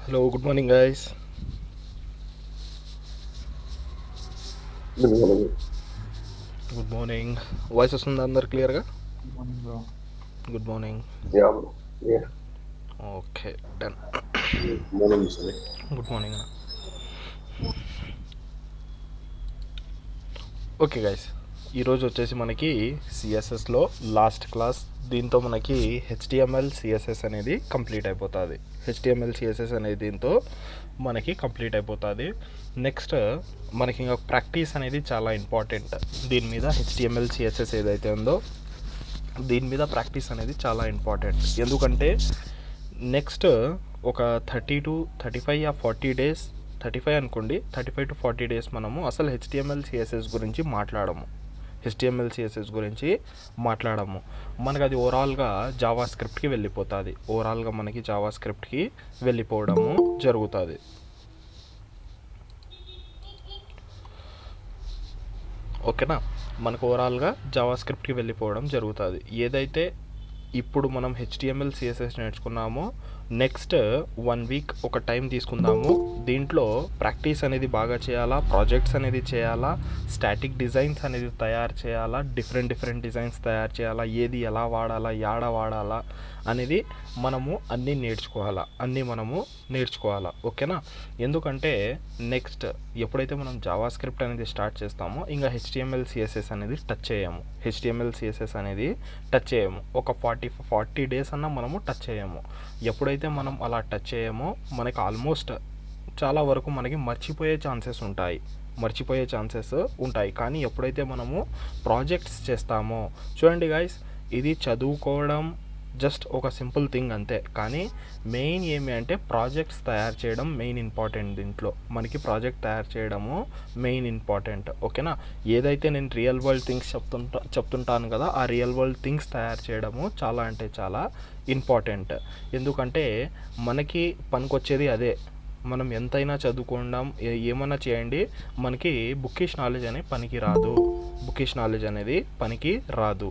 Hello good morning guys. Good morning. Good morning. Voice వస్తుంది అందరు క్లియర్గా? Morning bro. Good morning. Yeah, bro. Yeah. Okay done. Morning, Sunny. Good morning అన్న. Okay guys, ఈరోజు వచ్చేసి మనకి సిఎస్ఎస్లో last class. దీంతో మనకి హెచ్టిఎంఎల్ సిఎస్ఎస్ అనేది కంప్లీట్ అయిపోతుంది. హెచ్టిఎంఎల్ సిఎస్ఎస్ అనేది దీంతో మనకి కంప్లీట్ అయిపోతుంది. నెక్స్ట్ మనకి ఇంకా ప్రాక్టీస్ అనేది చాలా ఇంపార్టెంట్. దీని మీద హెచ్టిఎంఎల్ సిఎస్ఎస్ ఏదైతే ఉందో దీని మీద ప్రాక్టీస్ అనేది చాలా ఇంపార్టెంట్. ఎందుకంటే నెక్స్ట్ ఒక 35 డేస్, 35 అనుకోండి, 35 to 40 డేస్ మనము అసలు హెచ్టిఎంఎల్ సిఎస్ఎస్ గురించి మాట్లాడము. మనకు అది ఓవరాల్గా జావా స్క్రిప్ట్కి వెళ్ళిపోతుంది. మనకి జావా స్క్రిప్ట్కి వెళ్ళిపోవడము జరుగుతుంది. ఓకేనా, మనకు ఓవరాల్గా జావా స్క్రిప్ట్కి వెళ్ళిపోవడం జరుగుతుంది. ఏదైతే ఇప్పుడు మనం హెచ్టిఎంఎల్ సిఎస్ఎస్ నేర్చుకున్నామో నెక్స్ట్ 1 వీక్ ఒక టైం తీసుకుందాము. దీంట్లో ప్రాక్టీస్ అనేది బాగా చేయాలా, ప్రాజెక్ట్స్ అనేది చేయాలా, స్టాటిక్ డిజైన్స్ అనేది తయారు చేయాలా, డిఫరెంట్ డిజైన్స్ తయారు చేయాలా, ఏది ఎలా వాడాలా, యాడ వాడాలా అనేది మనము అన్నీ నేర్చుకోవాలా. ఓకేనా, ఎందుకంటే నెక్స్ట్ ఎప్పుడైతే మనం జావా స్క్రిప్ట్ అనేది స్టార్ట్ చేస్తామో ఇంకా హెచ్టిఎంఎల్ సిఎస్ఎస్ అనేది టచ్ చేయము. ఒక 40 డేస్ అన్నా మనము టచ్ చేయము. ఎప్పుడైతే మనం అలా టచ్ చేయమో మనకి ఆల్మోస్ట్ చాలా వరకు మనకి మర్చిపోయే ఛాన్సెస్ ఉంటాయి. కానీ ఎప్పుడైతే మనము ప్రాజెక్ట్స్ చేస్తామో, చూడండి గైస్, ఇది చదువుకోవడం జస్ట్ ఒక సింపుల్ థింగ్ అంతే. కానీ మెయిన్ ఏమి అంటే ప్రాజెక్ట్స్ తయారు చేయడం మెయిన్ ఇంపార్టెంట్. దీంట్లో మనకి ప్రాజెక్ట్ తయారు చేయడము మెయిన్ ఇంపార్టెంట్. ఓకేనా, ఏదైతే నేను రియల్ వరల్డ్ థింగ్స్ చెప్తుంటాను కదా, ఆ రియల్ వరల్డ్ థింగ్స్ తయారు చేయడము చాలా అంటే చాలా ఇంపార్టెంట్. ఎందుకంటే మనకి పనికొచ్చేది అదే. మనం ఎంతైనా చదువుకుందాం, ఏమన్నా చేయండి, మనకి బుక్కిష్ నాలెడ్జ్ అనేది పనికి రాదు.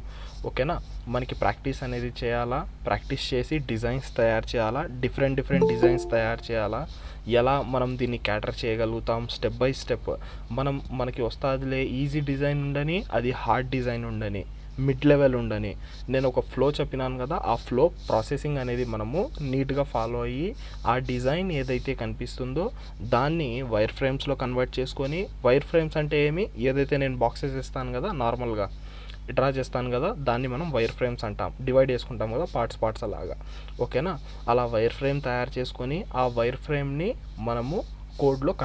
ఓకేనా, మనకి ప్రాక్టీస్ అనేది చేయాలా, ప్రాక్టీస్ చేసి డిజైన్స్ తయారు చేయాలా, డిఫరెంట్ డిజైన్స్ తయారు చేయాలా. ఎలా మనం దీన్ని క్యాటర్ చేయగలుగుతాం స్టెప్ బై స్టెప్. మనకి వస్తాదిలే ఈజీ డిజైన్ ఉండని, అది హార్డ్ డిజైన్ ఉండని, మిడ్ లెవెల్ ఉండని, నేను ఒక ఫ్లో చెప్పినాను కదా, ఆ ఫ్లో ప్రాసెసింగ్ అనేది మనము నీట్గా ఫాలో అయ్యి ఆ డిజైన్ ఏదైతే కనిపిస్తుందో దాన్ని వైర్ ఫ్రేమ్స్లో కన్వర్ట్ చేసుకొని, వైర్ ఫ్రేమ్స్ అంటే ఏదైతే నేను బాక్సెస్ ఇస్తాను కదా, నార్మల్గా డ్రా చేస్తాను కదా, దాన్ని మనం వైర్ ఫ్రేమ్స్ అంటాం. డివైడ్ చేసుకుంటాం కదా పార్ట్స్ అలాగా. ఓకేనా, అలా వైర్ ఫ్రేమ్ తయారు చేసుకొని ఆ వైర్ ఫ్రేమ్ని మనము కోడ్లోకి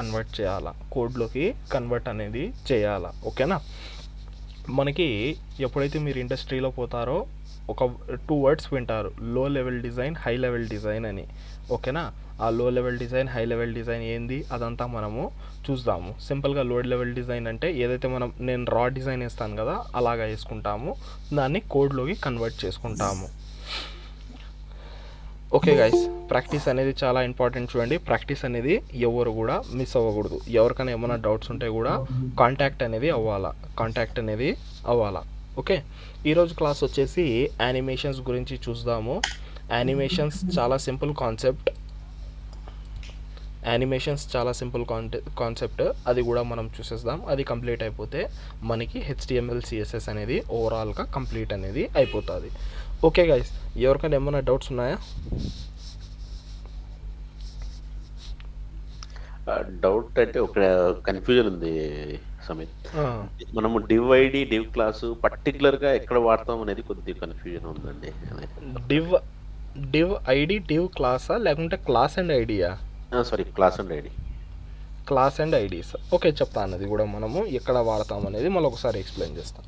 కన్వర్ట్ అనేది చేయాలా. ఓకేనా, మనకి ఎప్పుడైతే మీరు ఇండస్ట్రీలో పోతారో ఒక 2 వర్డ్స్ వింటారు, లో level design, high level design అని. ఓకేనా, ఆ లో level design, high level design ఏంది అదంతా మనము చూద్దాము. సింపుల్గా లో లెవెల్ డిజైన్ అంటే ఏదైతే నేను రా డిజైన్ వేస్తాను కదా అలాగా వేసుకుంటాము, దాన్ని కోడ్లోకి కన్వర్ట్ చేసుకుంటాము. ఓకే గైస్, ప్రాక్టీస్ అనేది చాలా ఇంపార్టెంట్. చూడండి, ప్రాక్టీస్ అనేది ఎవరు కూడా మిస్ అవ్వకూడదు. ఎవరికైనా ఏమైనా డౌట్స్ ఉంటే కూడా కాంటాక్ట్ అనేది అవ్వాలా. ఓకే, ఈరోజు క్లాస్ వచ్చేసి యానిమేషన్స్ గురించి చూద్దాము. యానిమేషన్స్ చాలా సింపుల్ కాన్సెప్ట్, అది కూడా మనం చూసేద్దాం. అది కంప్లీట్ అయిపోతే మనకి హెచ్టిఎంఎల్ సిఎస్ఎస్ అనేది ఓవరాల్గా కంప్లీట్ అనేది అయిపోతుంది. ఓకే గైస్, ఎవరికైనా ఏమైనా డౌట్స్ ఉన్నాయా? డౌట్ అంటే ఒక కన్ఫ్యూజన్ ఉంది సమీర్. మనము div ID, div class particular గా ఎక్కడ వాడతాం అనేది కొద్దిగా కన్ఫ్యూజన్ ఉందండి. డివ్ ఐడి, డివ్ క్లాసా లేకుంటే class and idea? Sorry, class and ID. Class and IDs. Okay, చెప్తాను. అది కూడా మనము ఎక్కడ వాడతాం అనేది మళ్ళీ ఒకసారి ఎక్స్ప్లెయిన్ చేస్తాం.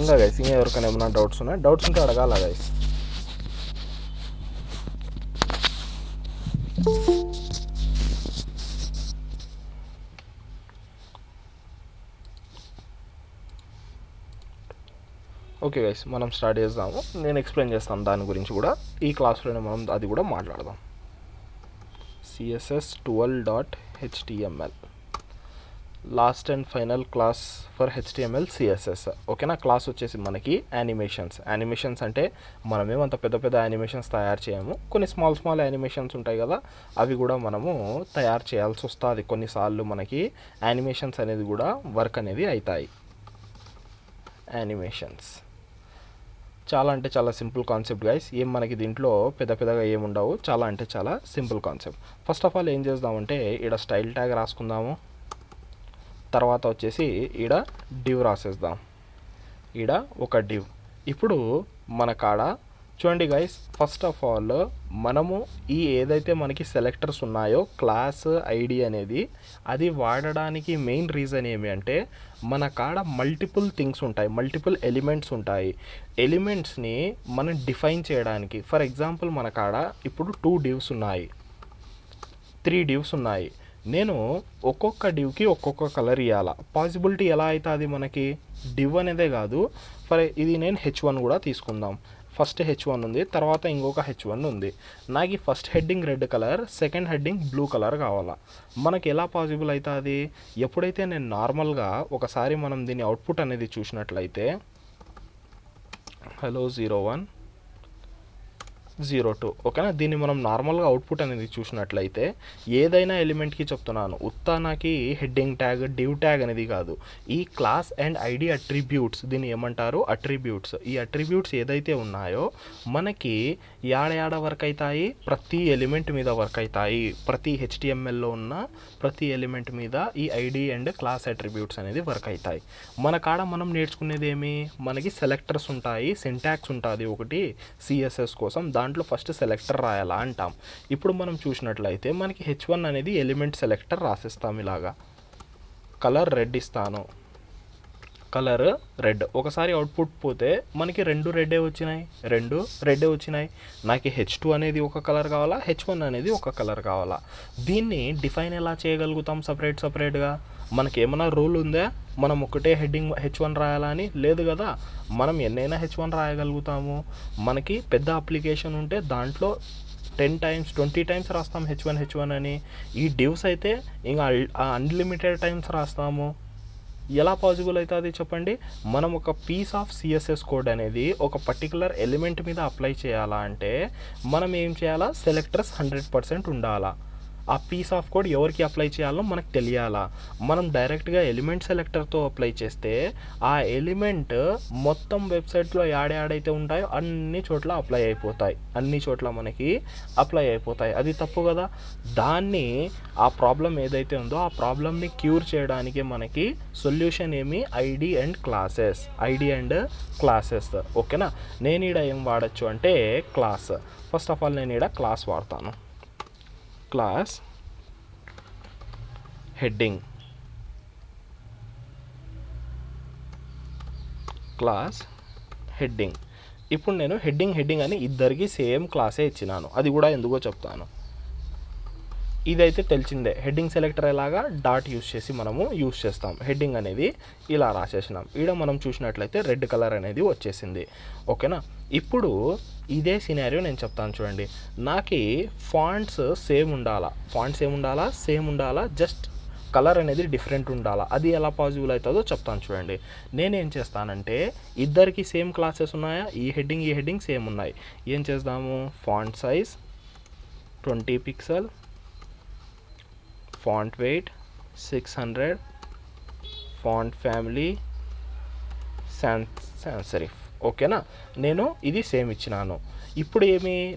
ఇంకా గైస్, ఇంకా ఎవరికైనా ఏమైనా డౌట్స్ ఉన్నాయా? డౌట్స్ ఉంటే అడగాల గైస్. ఓకే గైస్, మనం స్టార్ట్ చేద్దాము. నేను ఎక్స్ప్లెయిన్ చేస్తాను దాని గురించి కూడా. ఈ క్లాస్లోనే మనం అది కూడా మాట్లాడదాం. css12.html last and final class for HTML CSS. ఓకేనా, క్లాస్ వచ్చేసి మనకి యానిమేషన్స్ అంటే మనమేమో అంత పెద్ద పెద్ద యానిమేషన్స్ తయారు చేయము, కొన్ని స్మాల్ యానిమేషన్స్ ఉంటాయి కదా, అవి కూడా మనము తయారు చేయాల్సి వస్తుంది. కొన్నిసార్లు మనకి యానిమేషన్స్ అనేది కూడా వర్క్ అనేది అవుతాయి. యానిమేషన్స్ చాలా అంటే చాలా సింపుల్ కాన్సెప్ట్ గైస్. ఏం మనకి దీంట్లో పెద్దగా ఏముండవు, చాలా అంటే చాలా simple concept. First of all ఏం చేద్దామంటే ఈడ స్టైల్ ట్యాగ్ రాసుకుందాము. తర్వాత వచ్చేసి ఈడ డివ్ రాసేద్దాం. ఈడ ఒక డివ్. ఇప్పుడు మన కాడ చూడండి గైస్, ఫస్ట్ ఆఫ్ ఆల్ మనము ఈ ఏదైతే మనకి సెలెక్టర్స్ ఉన్నాయో క్లాస్ ఐడి అనేది, అది వాడడానికి మెయిన్ రీజన్ ఏమి అంటే మన కాడ మల్టిపుల్ థింగ్స్ ఉంటాయి, మల్టిపుల్ ఎలిమెంట్స్ ఉంటాయి. ఎలిమెంట్స్ని మనం డిఫైన్ చేయడానికి, ఫర్ ఎగ్జాంపుల్ మన కాడ ఇప్పుడు 2 divs ఉన్నాయి, 3 divs ఉన్నాయి. నేను ఒక్కొక్క డివ్కి ఒక్కొక్క కలర్ ఇవ్వాలా. పాసిబిలిటీ ఎలా అవుతుంది మనకి, డివ్ అనేదే కాదు, ఇది నేను H1 కూడా తీసుకుందాం. ఫస్ట్ H1 ఉంది, తర్వాత ఇంకొక H1 ఉంది. నాకు ఈ first heading red colour, second heading blue colour కావాలా. మనకి ఎలా పాసిబుల్ అవుతుంది, ఎప్పుడైతే నేను నార్మల్గా ఒకసారి మనం దీని అవుట్పుట్ అనేది చూసినట్లయితే hello 01 02, ఓకేనా, దీన్ని మనం నార్మల్గా అవుట్పుట్ అనేది చూసినట్లయితే ఏదైనా ఎలిమెంట్కి చెప్తున్నాను, ఉత్తానాకి హెడ్డింగ్ ట్యాగ్ డివ్ ట్యాగ్ అనేది కాదు, ఈ క్లాస్ అండ్ ఐడి అట్రిబ్యూట్స్, దీన్ని ఏమంటారు అట్రిబ్యూట్స్. ఈ అట్రిబ్యూట్స్ ఏదైతే ఉన్నాయో మనకి యాడ వర్క్ అవుతాయి, ప్రతి ఎలిమెంట్ మీద వర్క్ అవుతాయి. ప్రతి HTMLలో ఉన్న ప్రతి ఎలిమెంట్ మీద ఈ ఐడి అండ్ క్లాస్ అట్రిబ్యూట్స్ అనేది వర్క్ అవుతాయి. మన కాడ మనం నేర్చుకునేది ఏమి, మనకి సెలెక్టర్స్ ఉంటాయి, సింటాక్స్ ఉంటుంది ఒకటి CSS కోసం, దాంట్లో ఫస్ట్ సెలెక్టర్ రాయాలా అంటాం. ఇప్పుడు మనం చూసినట్లయితే మనకి H1 అనేది ఎలిమెంట్ సెలెక్టర్ రాసిస్తాం. ఇలాగా కలర్ రెడ్ ఇస్తాను, కలర్ రెడ్. ఒకసారి అవుట్పుట్ పోతే మనకి 2 రెడ్డే వచ్చినాయి. నాకు H2 అనేది ఒక కలర్ కావాలా, H1 అనేది ఒక కలర్ కావాలా. దీన్ని డిఫైన్ ఎలా చేయగలుగుతాం సపరేట్గా? మనకి ఏమైనా రూల్ ఉందా, మనం ఒకటే హెడ్డింగ్ H1 రాయాలని? లేదు కదా, మనం ఎన్నైనా H1 రాయగలుగుతాము. మనకి పెద్ద అప్లికేషన్ ఉంటే దాంట్లో 10 times 20 times రాస్తాం H1 అని. ఈ డివ్స్ అయితే ఇంకా అన్లిమిటెడ్ టైమ్స్ రాస్తాము. ఎలా పాసిబుల్ అవుతుంది చెప్పండి? మనం ఒక పీస్ ఆఫ్ CSS కోడ్ అనేది ఒక పర్టికులర్ ఎలిమెంట్ మీద అప్లై చేయాలా అంటే మనం ఏం చేయాలా, సెలెక్టర్స్ 100% ఉండాలా. ఆ పీస్ ఆఫ్ కోడ్ ఎవరికి అప్లై చేయాలో మనకు తెలియాలా. మనం డైరెక్ట్గా ఎలిమెంట్ సెలెక్టర్తో అప్లై చేస్తే ఆ ఎలిమెంట్ మొత్తం వెబ్సైట్లో యాడైతే ఉంటాయో అన్ని చోట్ల అప్లై అయిపోతాయి, అన్ని చోట్ల మనకి అప్లై అయిపోతాయి. అది తప్పు కదా. దాన్ని ఆ ప్రాబ్లం ఏదైతే ఉందో ఆ ప్రాబ్లమ్ని క్యూర్ చేయడానికి మనకి సొల్యూషన్ ఏమి, ఐడి అండ్ క్లాసెస్. ఓకేనా, నేను ఈడ ఏం వాడచ్చు అంటే క్లాస్. ఫస్ట్ ఆఫ్ ఆల్ నేను ఈడ క్లాస్ వాడతాను. క్లాస్ హెడ్డింగ్, ఇప్పుడు నేను హెడ్డింగ్ అని ఇద్దరికి సేమ్ క్లాసే ఇచ్చినాను. అది కూడా ఎందుకో చెప్తాను. ఇదైతే తెలిసిందే, హెడ్డింగ్ సెలెక్టర్ ఎలాగా డాట్ యూస్ చేసి మనము యూస్ చేస్తాం. హెడ్డింగ్ అనేది ఇలా రాసేసినాం. ఈడ మనం చూసినట్లయితే రెడ్ కలర్ అనేది వచ్చేసింది. ఓకేనా, ఇప్పుడు ఇదే సినారియో నేను చెప్తాను చూడండి. నాకు ఫాంట్స్ సేమ్ ఉండాలా, జస్ట్ కలర్ అనేది డిఫరెంట్ ఉండాలా. అది ఎలా పాసిబుల్ అవుతుందో చెప్తాను చూడండి. నేనేం చేస్తానంటే ఇద్దరికి సేమ్ క్లాసెస్ ఉన్నాయా, ఈ హెడ్డింగ్ సేమ్ ఉన్నాయి. ఏం చేద్దాము, font size 20 pixel, font wait 600, font family sans serif. ఓకేనా, నేను ఇది సేమ్ ఇచ్చినాను. ఇప్పుడు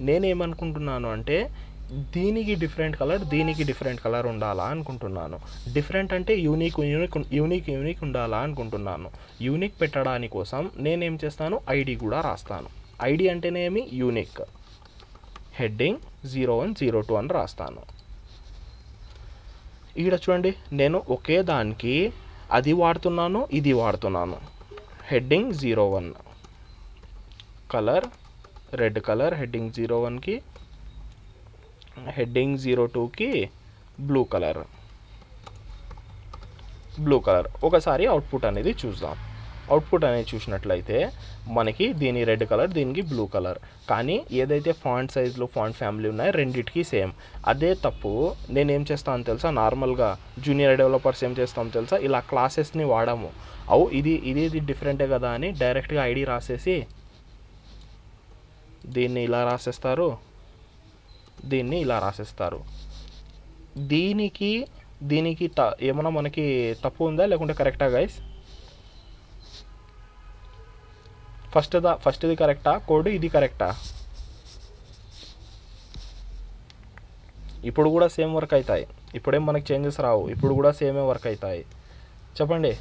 నేనేమనుకుంటున్నాను అంటే దీనికి డిఫరెంట్ కలర్ ఉండాలా అనుకుంటున్నాను. డిఫరెంట్ అంటే యూనిక్ ఉండాలా అనుకుంటున్నాను. యూనిక్ పెట్టడానికి కోసం నేనేం చేస్తాను, ఐడి కూడా రాస్తాను. ఐడి అంటేనేమి యూనిక్, హెడ్డింగ్ 01 02 అని రాస్తాను. ఈడ చూడండి, నేను ఒకే దానికి అది వాడుతున్నాను, ఇది వాడుతున్నాను. Heading 01 colour red colour, heading 01కి, హెడ్డింగ్ 02కి బ్లూ కలర్. ఒకసారి అవుట్పుట్ అనేది చూద్దాం. అవుట్పుట్ అనేది చూసినట్లయితే మనకి దీని రెడ్ కలర్, దీనికి బ్లూ కలర్. కానీ ఏదైతే ఫాంట్ సైజులు, ఫాంట్ ఫ్యామిలీ ఉన్నాయో రెండిటికి సేమ్. అదే తప్పు నేనేం చేస్తాను తెలుసా, నార్మల్గా జూనియర్ డెవలపర్స్ ఏం చేస్తాం తెలుసా, ఇలా క్లాసెస్ని వాడాము. ఇది డిఫరెంటే కదా అని డైరెక్ట్గా ఐడి రాసేసి దీన్ని ఇలా రాసేస్తారు, దీన్ని ఇలా రాసేస్తారు. దీనికి ఏమన్నా మనకి తప్పు ఉందా లేకుంటే కరెక్టా గైస్? ఫస్ట్ది కరెక్టా కోడ్, ఇది కరెక్టా? ఇప్పుడు కూడా సేమ్ వర్క్ అవుతాయి, ఇప్పుడేం మనకి చేంజెస్ రావు, ఇప్పుడు కూడా సేమే వర్క్ అవుతాయి. చెప్పండి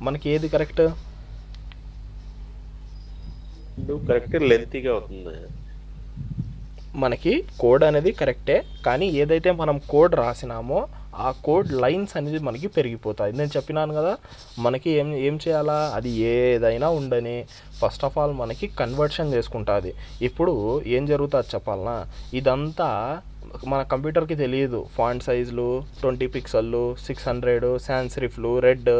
మనకి ఏది కరెక్ట్? కరెక్ట్ లెంతీగా అవుతుంది. మనకి కోడ్ అనేది కరెక్టే, కానీ ఏదైతే మనం కోడ్ రాసినామో ఆ కోడ్ లైన్స్ అనేది మనకి పెరిగిపోతాయి. నేను చెప్పినాను కదా, మనకి ఏం చేయాలా, అది ఏదైనా ఉండని ఫస్ట్ ఆఫ్ ఆల్ మనకి కన్వర్షన్ చేసుకుంటుంది. ఇప్పుడు ఏం జరుగుతుంది చెప్పాలనా, ఇదంతా మన కంప్యూటర్కి తెలియదు. ఫాంట్ సైజులు 20 పిక్సెల్లు, 600 సాన్స్రిఫ్లు, రెడ్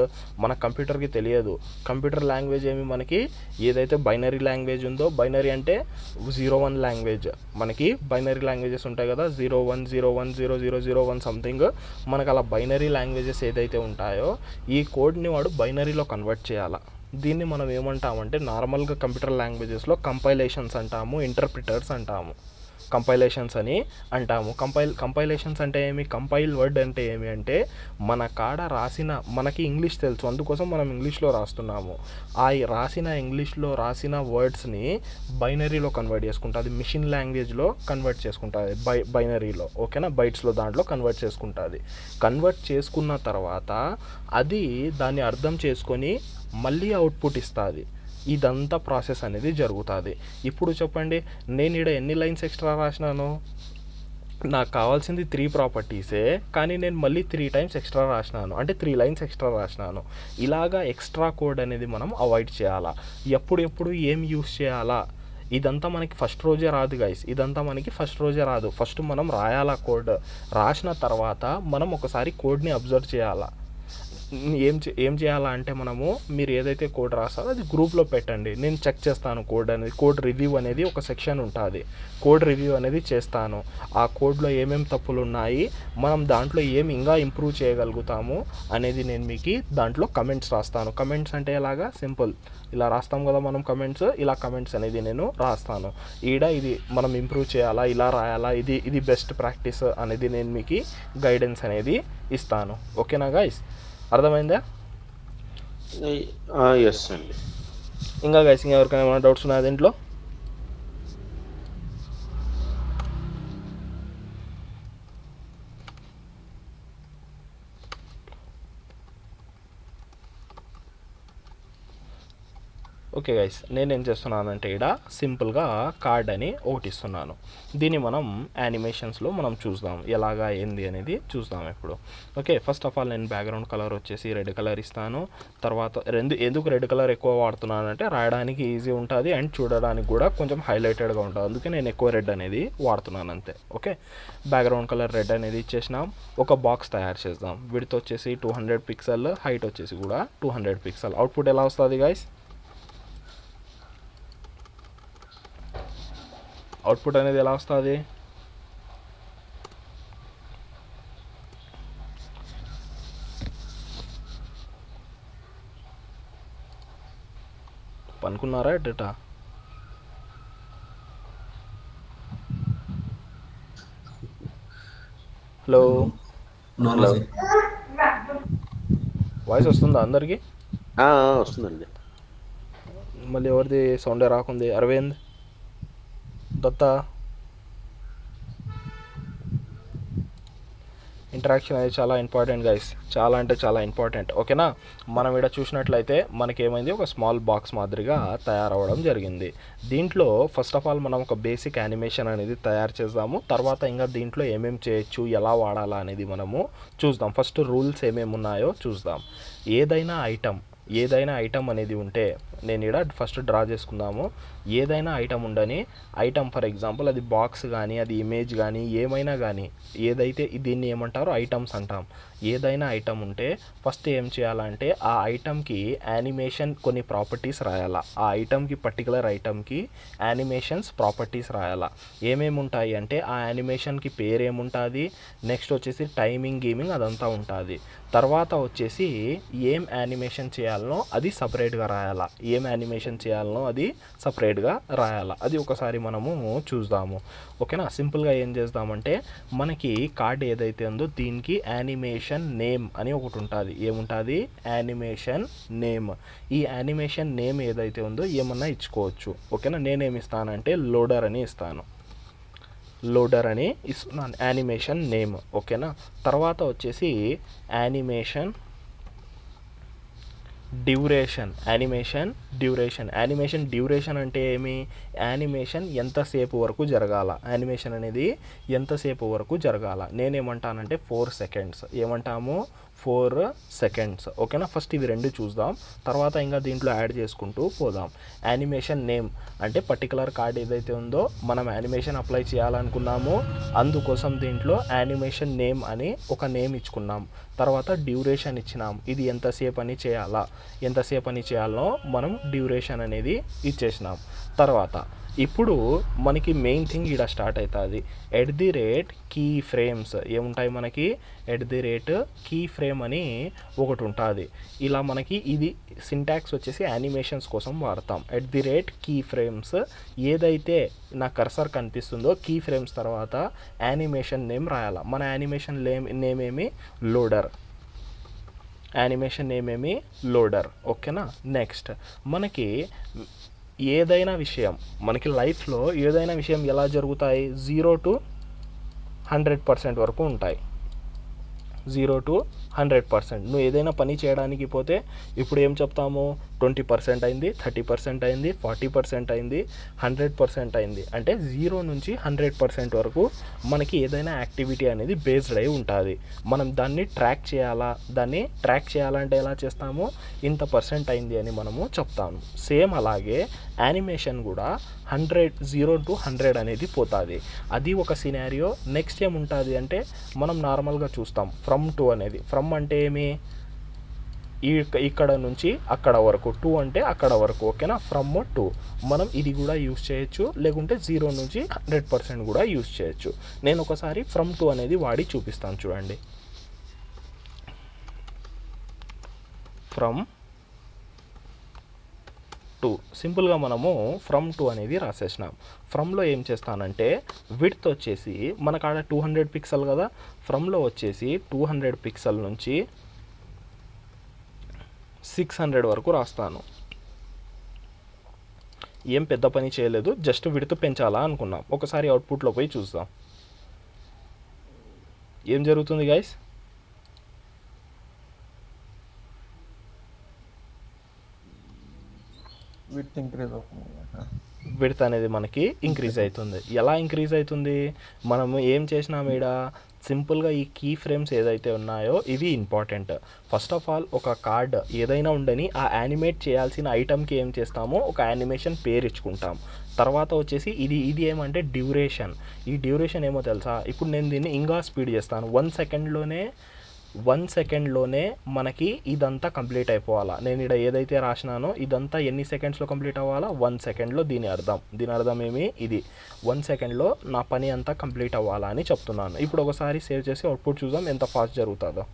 మన కంప్యూటర్కి తెలియదు. కంప్యూటర్ లాంగ్వేజ్ ఏమి మనకి ఏదైతే బైనరీ లాంగ్వేజ్ ఉందో, బైనరీ అంటే 01 లాంగ్వేజ్, మనకి బైనరీ లాంగ్వేజెస్ ఉంటాయి కదా, 01010001 సంథింగ్. మనకు అలా బైనరీ లాంగ్వేజెస్ ఏదైతే ఉంటాయో ఈ కోడ్ని వాడు బైనరీలో కన్వర్ట్ చేయాలి. దీన్ని మనం ఏమంటామంటే నార్మల్గా కంప్యూటర్ లాంగ్వేజెస్లో కంపైలేషన్స్ అంటాము, ఇంటర్ప్రిటర్స్ అంటాము, కంపైలేషన్స్ అని అంటాము. కంపైలేషన్స్ అంటే ఏమి, కంపైల్ వర్డ్ అంటే ఏమి అంటే మన కాడ రాసిన, మనకి ఇంగ్లీష్ తెలుసు అందుకోసం మనం ఇంగ్లీష్లో రాస్తున్నాము. ఆ ఇంగ్లీష్లో రాసిన వర్డ్స్ని బైనరీలో కన్వర్ట్ చేసుకుంటుంది, మిషన్ లాంగ్వేజ్లో కన్వర్ట్ చేసుకుంటుంది, బైనరీలో, ఓకేనా, బైట్స్లో దాంట్లో కన్వర్ట్ చేసుకుంటుంది. కన్వర్ట్ చేసుకున్న తర్వాత అది దాన్ని అర్థం చేసుకొని మళ్ళీ అవుట్పుట్ ఇస్తుంది. ఇదంతా ప్రాసెస్ అనేది జరుగుతుంది. ఇప్పుడు చెప్పండి, నేను ఇక్కడ ఎన్ని లైన్స్ ఎక్స్ట్రా రాసినాను? నాకు కావాల్సింది 3 ప్రాపర్టీసే, కానీ నేను మళ్ళీ 3 టైమ్స్ ఎక్స్ట్రా రాసినాను, అంటే 3 లైన్స్ ఎక్స్ట్రా రాసినాను. ఇలాగా ఎక్స్ట్రా కోడ్ అనేది మనం అవాయిడ్ చేయాలా. ఎప్పుడు ఏం యూస్ చేయాలా, ఇదంతా మనకి ఫస్ట్ రోజే రాదు గైస్, ఇదంతా మనకి ఫస్ట్ రోజే రాదు. ఫస్ట్ మనం రాయాలా కోడ్, రాసిన తర్వాత మనం ఒకసారి కోడ్ని అబ్జర్వ్ చేయాలా. ఏం చేయాలా అంటే మనము, మీరు ఏదైతే కోడ్ రాస్తారో అది గ్రూప్లో పెట్టండి, నేను చెక్ చేస్తాను కోడ్ అనేది. కోడ్ రివ్యూ అనేది ఒక సెక్షన్ ఉంటుంది, కోడ్ రివ్యూ అనేది చేస్తాను. ఆ కోడ్లో ఏమేమి తప్పులు ఉన్నాయి, మనం దాంట్లో ఏమి ఇంకా ఇంప్రూవ్ చేయగలుగుతాము అనేది నేను మీకు దాంట్లో కమెంట్స్ రాస్తాను. కమెంట్స్ అంటే ఎలాగా, సింపుల్, ఇలా రాస్తాం కదా మనం కమెంట్స్, ఇలా కమెంట్స్ అనేది నేను రాస్తాను. ఇది మనం ఇంప్రూవ్ చేయాలా, ఇలా రాయాలా, ఇది బెస్ట్ ప్రాక్టీస్ అనేది నేను మీకు గైడెన్స్ అనేది ఇస్తాను. ఓకేనా గైస్, అర్థమైందా? ఎస్ అండి. ఇంకా గైస్ ఎవరికైనా ఏమైనా డౌట్స్ ఉన్నాయా దీంట్లో? ఓకే గైస్, నేనేం చేస్తున్నానంటే ఇక్కడ సింపుల్గా కార్డ్ అని ఒకటి ఇస్తున్నాను. దీన్ని మనం యానిమేషన్స్లో మనం చూద్దాం, ఎలాగా ఏంది అనేది చూద్దాం ఇప్పుడు. ఓకే, ఫస్ట్ ఆఫ్ ఆల్ నేను బ్యాక్గ్రౌండ్ కలర్ వచ్చేసి రెడ్ కలర్ ఇస్తాను. తర్వాత ఎందుకు రెడ్ కలర్ ఎక్కువ వాడుతున్నానంటే రాయడానికి ఈజీ ఉంటుంది అండ్ చూడడానికి కూడా కొంచెం హైలైటెడ్గా ఉంటుంది, అందుకే నేను ఎక్కువ రెడ్ అనేది వాడుతున్నాను అంతే. ఓకే, బ్యాక్గ్రౌండ్ కలర్ రెడ్ అనేది ఇచ్చేసినాం. ఒక బాక్స్ తయారు చేద్దాం. విడ్త్ వచ్చేసి 200 పిక్సెల్, హైట్ వచ్చేసి కూడా 200 పిక్సెల్. అవుట్పుట్ ఎలా వస్తుంది గైస్? అవుట్పుట్ అనేది ఎలా వస్తుంది? పనుకున్నారా డేటా? హలో, వాయిస్ వస్తుందా అందరికి? వస్తుందండి. మళ్ళీ ఎవరిది సౌండే రాకుంది? అరవింద్, దత్తా, ఇంటరాక్షన్ అనేది చాలా ఇంపార్టెంట్ గైస్, చాలా అంటే చాలా ఇంపార్టెంట్. ఓకేనా, మనం ఇక్కడ చూసినట్లయితే మనకేమైంది, ఒక స్మాల్ బాక్స్ మాదిరిగా తయారవ్వడం జరిగింది. దీంట్లో ఫస్ట్ ఆఫ్ ఆల్ మనం ఒక బేసిక్ యానిమేషన్ అనేది తయారు చేద్దాము. తర్వాత ఇంకా దీంట్లో ఏమేమి చేయొచ్చు, ఎలా వాడాలా అనేది మనము చూద్దాం. ఫస్ట్ రూల్స్ ఏమేమి ఉన్నాయో చూద్దాం. ఏదైనా ఐటమ్ అనేది ఉంటే, నేను ఇక్కడ ఫస్ట్ డ్రా చేసుకుందాము. ఏదైనా ఐటమ్ ఉండని, ఐటమ్ ఫర్ ఎగ్జాంపుల్ అది బాక్స్ కానీ, అది ఇమేజ్ కానీ, ఏమైనా కానీ, ఏదైతే దీన్ని ఏమంటారో ఐటమ్స్ అంటాం. ఏదైనా ఐటమ్ ఉంటే ఫస్ట్ ఏం చేయాలంటే ఆ ఐటమ్కి యానిమేషన్ కొన్ని ప్రాపర్టీస్ రాయాలా. ఆ ఐటమ్కి, పర్టికులర్ ఐటమ్కి యానిమేషన్స్ ప్రాపర్టీస్ రాయాలా. ఏమేమి ఉంటాయి అంటే ఆ యానిమేషన్కి పేరు ఏముంటుంది, నెక్స్ట్ వచ్చేసి టైమింగ్, గేమింగ్ అదంతా ఉంటుంది. తర్వాత వచ్చేసి ఏం యానిమేషన్ చేయాలనో అది సపరేట్గా రాయాలా. ఏం యానిమేషన్ చేయాలనో అది సపరేట్గా రాయాలా. అది ఒకసారి మనము చూద్దాము. ఓకేనా. సింపుల్గా ఏం చేద్దామంటే మనకి కార్డ్ ఏదైతే ఉందో దీనికి యానిమేషన్ నేమ్ అని ఒకటి ఉంటుంది. ఏముంటుంది? Animation name. ఈ యానిమేషన్ నేమ్ ఏదైతే ఉందో ఏమన్నా ఇచ్చుకోవచ్చు. ఓకేనా. నేనేమి ఇస్తానంటే లోడర్ అని ఇస్తాను. లోడర్ అని ఇస్తున్నాను యానిమేషన్ నేమ్. ఓకేనా. తర్వాత వచ్చేసి యానిమేషన్ డ్యూరేషన్. యానిమేషన్ డ్యూరేషన్ అంటే ఏమి? యానిమేషన్ ఎంతసేపు వరకు జరగాల, యానిమేషన్ అనేది ఎంతసేపు వరకు జరగాల. నేనేమంటానంటే 4 seconds. ఏమంటాము? 4 seconds. ఓకేనా. ఫస్ట్ ఇవి రెండు చూద్దాం, తర్వాత ఇంకా దీంట్లో యాడ్ చేసుకుంటూ పోదాం. యానిమేషన్ నేమ్ అంటే పర్టికులర్ కార్డ్ ఏదైతే ఉందో మనం యానిమేషన్ అప్లై చేయాలనుకున్నామో అందుకోసం దీంట్లో యానిమేషన్ నేమ్ అని ఒక నేమ్ ఇచ్చుకున్నాం. తర్వాత డ్యూరేషన్ ఇచ్చినాం. ఇది ఎంతసేపు అని చేయాలో మనం డ్యూరేషన్ అనేది ఇచ్చేసినాం. తర్వాత ఇప్పుడు మనకి మెయిన్ థింగ్ ఇక్కడ స్టార్ట్ అవుతుంది. @key frames. ఏముంటాయి మనకి? @key frame అని ఒకటి ఉంటుంది. ఇలా మనకి ఇది సింటాక్స్ వచ్చేసి యానిమేషన్స్ కోసం వాడతాం. @key frames. ఏదైతే నా కర్సర్ కనిపిస్తుందో కీ ఫ్రేమ్స్ తర్వాత యానిమేషన్ నేమ్ రాయాల. మన యానిమేషన్ నేమ్ ఏమి? లోడర్. ఓకేనా. నెక్స్ట్ మనకి ఏదైనా విషయం, మనకి లైఫ్లో ఏదైనా విషయం ఎలా జరుగుతాయి? 0 to 100% వరకు ఉంటాయి. 0 to 100%. నువ్వు ఏదైనా పని చేయడానికి పోతే ఇప్పుడు ఏం చెప్తాము? 20% అయింది, 30% అయింది, 40% అయింది, 100% అయింది. అంటే 0 నుంచి 100% వరకు మనకి ఏదైనా యాక్టివిటీ అనేది బేస్డ్ అయి ఉంటుంది. మనం దాన్ని ట్రాక్ చేయాలంటే ఎలా చేస్తాము? ఇంత పర్సెంట్ అయింది అని మనము చెప్తాము. సేమ్ అలాగే యానిమేషన్ కూడా 0 to 100 అనేది పోతుంది. అది ఒక సినారియో. నెక్స్ట్ ఏముంటుంది అంటే మనం నార్మల్గా చూస్తాం ఫ్రమ్ టు అనేది. ఫ్రమ్ అంటే ఏమి? ఇక్కడ నుంచి అక్కడ వరకు. 2 అంటే అక్కడ వరకు. ఓకేనా. ఫ్రమ్ టు మనం ఇది కూడా యూజ్ చేయొచ్చు, లేకుంటే 0 నుంచి 100% కూడా యూజ్ చేయొచ్చు. నేను ఒకసారి ఫ్రమ్ టు అనేది వాడి చూపిస్తాను చూడండి. ఫ్రమ్ టు సింపుల్గా మనము ఫ్రమ్ టు అనేది రాసేసినాం. ఫ్రమ్లో ఏం చేస్తానంటే విడ్త్ వచ్చేసి మనకు ఆడ 200 పిక్సెల్ కదా. ఫ్రమ్లో వచ్చేసి 200 పిక్సెల్ నుంచి 600 వరకు రాస్తాను. ఏం పెద్ద పని చేయలేదు, జస్ట్ విడ్త్ పెంచాలా అనుకున్నాం. ఒకసారి అవుట్పుట్లో పోయి చూద్దాం ఏం జరుగుతుంది గైస్. విడ్త్ అనేది మనకి ఇంక్రీజ్ అవుతుంది. ఎలా ఇంక్రీజ్ అవుతుంది? మనము ఏం చేసినాం ఈడ? సింపుల్గా ఈ కీ ఫ్రేమ్స్ ఏదైతే ఉన్నాయో ఇవి ఇంపార్టెంట్. ఫస్ట్ ఆఫ్ ఆల్ ఒక కార్డ్ ఏదైనా ఉండని ఆ యానిమేట్ చేయాల్సిన ఐటమ్కి ఏం చేస్తామో ఒక యానిమేషన్ పేరు ఇచ్చుకుంటాం. తర్వాత వచ్చేసి ఇది ఏమంటే డ్యూరేషన్. ఈ డ్యూరేషన్ ఏమో తెలుసా? ఇప్పుడు నేను దీన్ని ఇంకా స్పీడ్ చేస్తాను. 1 సెకండ్లోనే మనకి ఇదంతా కంప్లీట్ అయిపోవాలా. నేను ఇక్కడ ఏదైతే రాసినానో ఇదంతా ఎన్ని సెకండ్స్లో కంప్లీట్ అవ్వాలా? 1 సెకండ్లో. దీని అర్థం ఏమి? ఇది 1 సెకండ్లో నా పని అంతా కంప్లీట్ అవ్వాలా అని చెప్తున్నాను. ఇప్పుడు ఒకసారి సేవ్ చేసి అవుట్పుట్ చూద్దాం ఎంత ఫాస్ట్ జరుగుతుందో.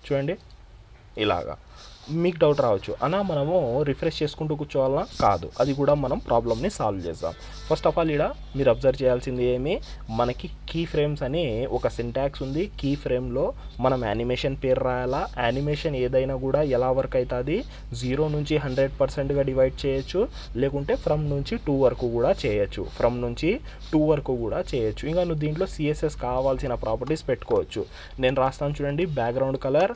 చూడండి ఇలాగా. మీకు డౌట్ రావచ్చు, అన్నా మనము రిఫ్రెష్ చేసుకుంటూ కూర్చోవాలన్నా? కాదు, అది కూడా మనం ప్రాబ్లమ్ని సాల్వ్ చేద్దాం. ఫస్ట్ ఆఫ్ ఆల్ ఇక్కడ మీరు అబ్జర్వ్ చేయాల్సింది ఏమి? మనకి కీ ఫ్రేమ్స్ అని ఒక సింటాక్స్ ఉంది. కీ ఫ్రేమ్లో మనం యానిమేషన్ పేరు రాయాలా. యానిమేషన్ ఏదైనా కూడా ఎలా వర్క్ అవుతుంది? 0 నుంచి 100%గా డివైడ్ చేయొచ్చు, లేకుంటే ఫ్రమ్ నుంచి 2 వరకు కూడా చేయొచ్చు. ఇంకా నువ్వు దీంట్లో CSS కావాల్సిన ప్రాపర్టీస్ పెట్టుకోవచ్చు. నేను రాస్తాను చూడండి. బ్యాక్గ్రౌండ్ కలర్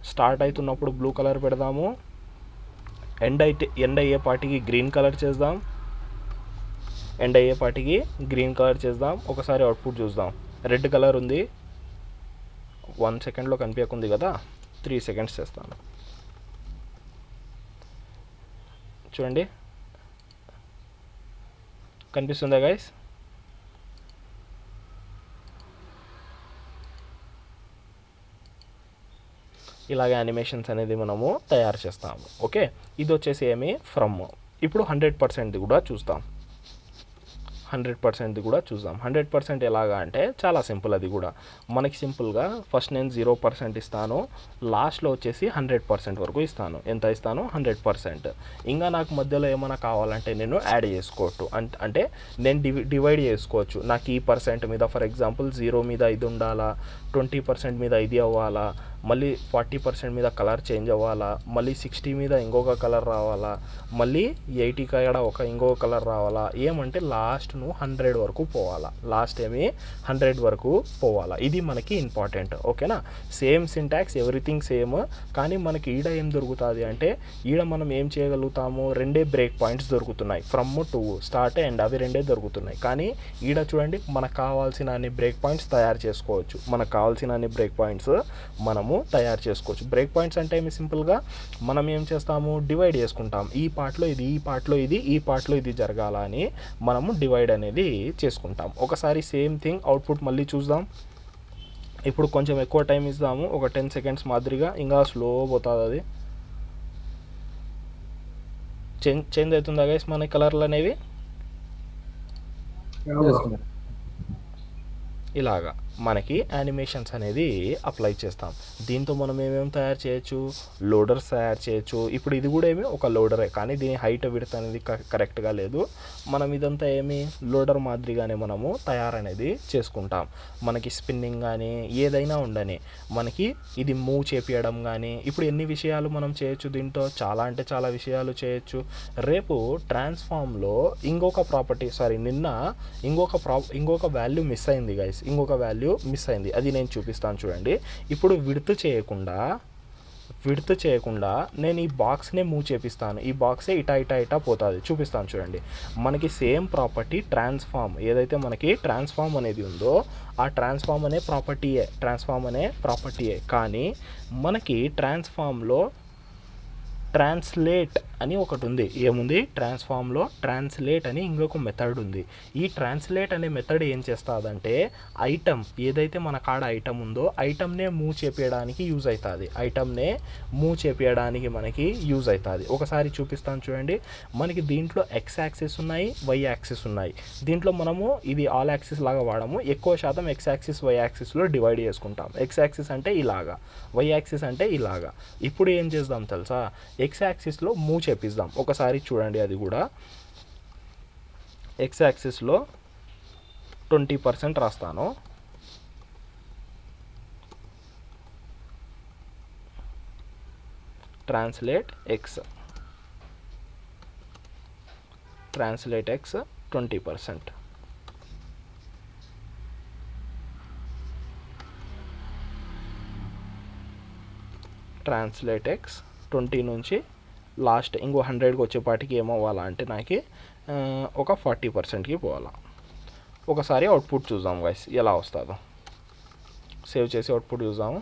స్టార్ట్ అవుతున్నప్పుడు బ్లూ కలర్ పెడదాము. ఎండ్ అయ్యేపాటికి గ్రీన్ కలర్ చేద్దాం. ఒకసారి అవుట్పుట్ చూద్దాం. రెడ్ కలర్ ఉంది. 1 సెకండ్లో కనిపించకుంది కదా, 3 సెకండ్స్ చేస్తాను. చూడండి కనిపిస్తుందా గైస్? ఇలాగే యానిమేషన్స్ అనేది మనము తయారు చేస్తాము. ఓకే, ఇది వచ్చేసి ఏమి ఫ్రమ్. ఇప్పుడు 100%ది కూడా చూస్తాం. 100%ది కూడా చూద్దాం. 100% ఎలాగా అంటే చాలా సింపుల్. అది కూడా మనకి సింపుల్గా ఫస్ట్ నేను 0% ఇస్తాను, లాస్ట్లో వచ్చేసి 100% వరకు ఇస్తాను. ఎంత ఇస్తాను? 100%. ఇంకా నాకు మధ్యలో ఏమైనా కావాలంటే నేను యాడ్ చేసుకోవచ్చు. అంటే నేను డివైడ్ చేసుకోవచ్చు. నాకు ఈ పర్సెంట్ మీద ఫర్ ఎగ్జాంపుల్ 0 మీద ఇది ఉండాలా, 20% మీద ఇది అవ్వాలా, మళ్ళీ 40% మీద కలర్ చేంజ్ అవ్వాలా, మళ్ళీ 60 మీద ఇంకొక కలర్ రావాలా, మళ్ళీ 80 కాడ ఇంకొక కలర్ రావాలా, ఏమంటే లాస్ట్ నువ్వు 100 వరకు పోవాలా. లాస్ట్ ఏమి 100 వరకు పోవాలా. ఇది మనకి ఇంపార్టెంట్. ఓకేనా? Same syntax, everything same. కానీ మనకి ఈడ ఏం దొరుకుతుంది అంటే ఈడ మనం ఏం చేయగలుగుతాము, 2 బ్రేక్ పాయింట్స్ దొరుకుతున్నాయి. ఫ్రమ్ టు స్టార్ట్ అండ్ అవి 2 దొరుకుతున్నాయి. కానీ ఈడ చూడండి మనకు కావాల్సిన అన్ని బ్రేక్ పాయింట్స్ తయారు చేసుకోవచ్చు. మనకు కావాల్సిన అన్ని బ్రేక్ పాయింట్స్ మనము తయారు చేసుకోవచ్చు. బ్రేక్ పాయింట్స్ అంటే ఏమి, సింపుల్గా మనం ఏం చేస్తాము, డివైడ్ చేసుకుంటాం. ఈ పార్ట్లో ఇది, ఈ పార్ట్లో ఇది, ఈ పార్ట్లో ఇది జరగాల అని మనము డివైడ్ అనేది చేసుకుంటాం. ఒకసారి సేమ్ థింగ్ అవుట్పుట్ మళ్ళీ చూద్దాం. ఇప్పుడు కొంచెం ఎక్కువ టైం ఇద్దాము, ఒక 10 సెకండ్స్ మాదిరిగా. ఇంకా స్లో పోతుంది అది. చేంజ్ అవుతుందా గైస్ మన కలర్లు అనేవి? ఇలాగా మనకి యానిమేషన్స్ అనేది అప్లై చేస్తాం. దీంతో మనం ఏమేమి తయారు చేయొచ్చు, లోడర్స్ తయారు చేయొచ్చు. ఇప్పుడు ఇది కూడా ఏమి ఒక లోడరే, కానీ దీని హైట్ విడ్త్ అనేది కరెక్ట్గా లేదు. మనం ఇదంతా ఏమి లోడర్ మాదిరిగానే మనము తయారనేది చేసుకుంటాం. మనకి స్పిన్నింగ్ కానీ ఏదైనా ఉండని మనకి ఇది మూవ్ చేపియడం కానీ, ఇప్పుడు ఎన్ని విషయాలు మనం చేయొచ్చు దీంతో, చాలా అంటే చాలా విషయాలు చేయొచ్చు. రేపు ట్రాన్స్ఫార్మ్లో ఇంకొక ప్రాపర్టీ, నిన్న ఇంకొక వాల్యూ మిస్ అయింది గైస్. ఇంకొక వాల్యూ మిస్ అయింది, అది నేను చూపిస్తాను చూడండి. ఇప్పుడు విడ్త్ చేయకుండా నేను ఈ బాక్స్నే మూవ్ చేపిస్తాను. ఈ బాక్సే ఇటా పోతుంది. చూపిస్తాను చూడండి. మనకి సేమ్ ప్రాపర్టీ ట్రాన్స్ఫార్మ్, ఏదైతే మనకి ట్రాన్స్ఫార్మ్ అనేది ఉందో ఆ ట్రాన్స్ఫార్మ్ అనే ప్రాపర్టీయే. కానీ మనకి ట్రాన్స్ఫార్మ్లో ట్రాన్స్లేట్ అని ఒకటి ఉంది. ఏముంది? ట్రాన్స్ఫార్మ్లో ట్రాన్స్లేట్ అని ఇంకొక మెథడ్ ఉంది. ఈ ట్రాన్స్లేట్ అనే మెథడ్ ఏం చేస్తుందంటే ఐటమ్ ఏదైతే మన కాడ ఐటమ్ ఉందో ఐటమ్నే మూవ్ చేపించడానికి మనకి యూజ్ అవుతుంది. ఒకసారి చూపిస్తాను చూడండి. మనకి దీంట్లో ఎక్స్ యాక్సిస్ ఉన్నాయి, వై యాక్సిస్ ఉన్నాయి. దీంట్లో మనము ఇది ఆల్ యాక్సిస్ లాగా వాడము. ఎక్కువ శాతం ఎక్స్ యాక్సిస్ వై యాక్సిస్లో డివైడ్ చేసుకుంటాం. ఎక్స్ యాక్సిస్ అంటే ఇలాగా, వై యాక్సిస్ అంటే ఇలాగా. ఇప్పుడు ఏం చేద్దాం తెలుసా, ఎక్స్ యాక్సిస్లో మూవ్ చేపిద్దాం. ఒకసారి చూడండి. అది కూడా ఎక్స్ యాక్సిస్లో 20% రాస్తాను. Translate X 20%. ట్రాన్స్లేట్ ఎక్స్ 20 నుంచి లాస్ట్ ఇంకో 100కి వచ్చేపాటికి ఏమవ్వాలా అంటే నాకు ఒక 40%కి పోవాలా. ఒకసారి అవుట్పుట్ చూద్దాం గైస్ ఎలా వస్తుందో. సేవ్ చేసి అవుట్పుట్ చూద్దాము.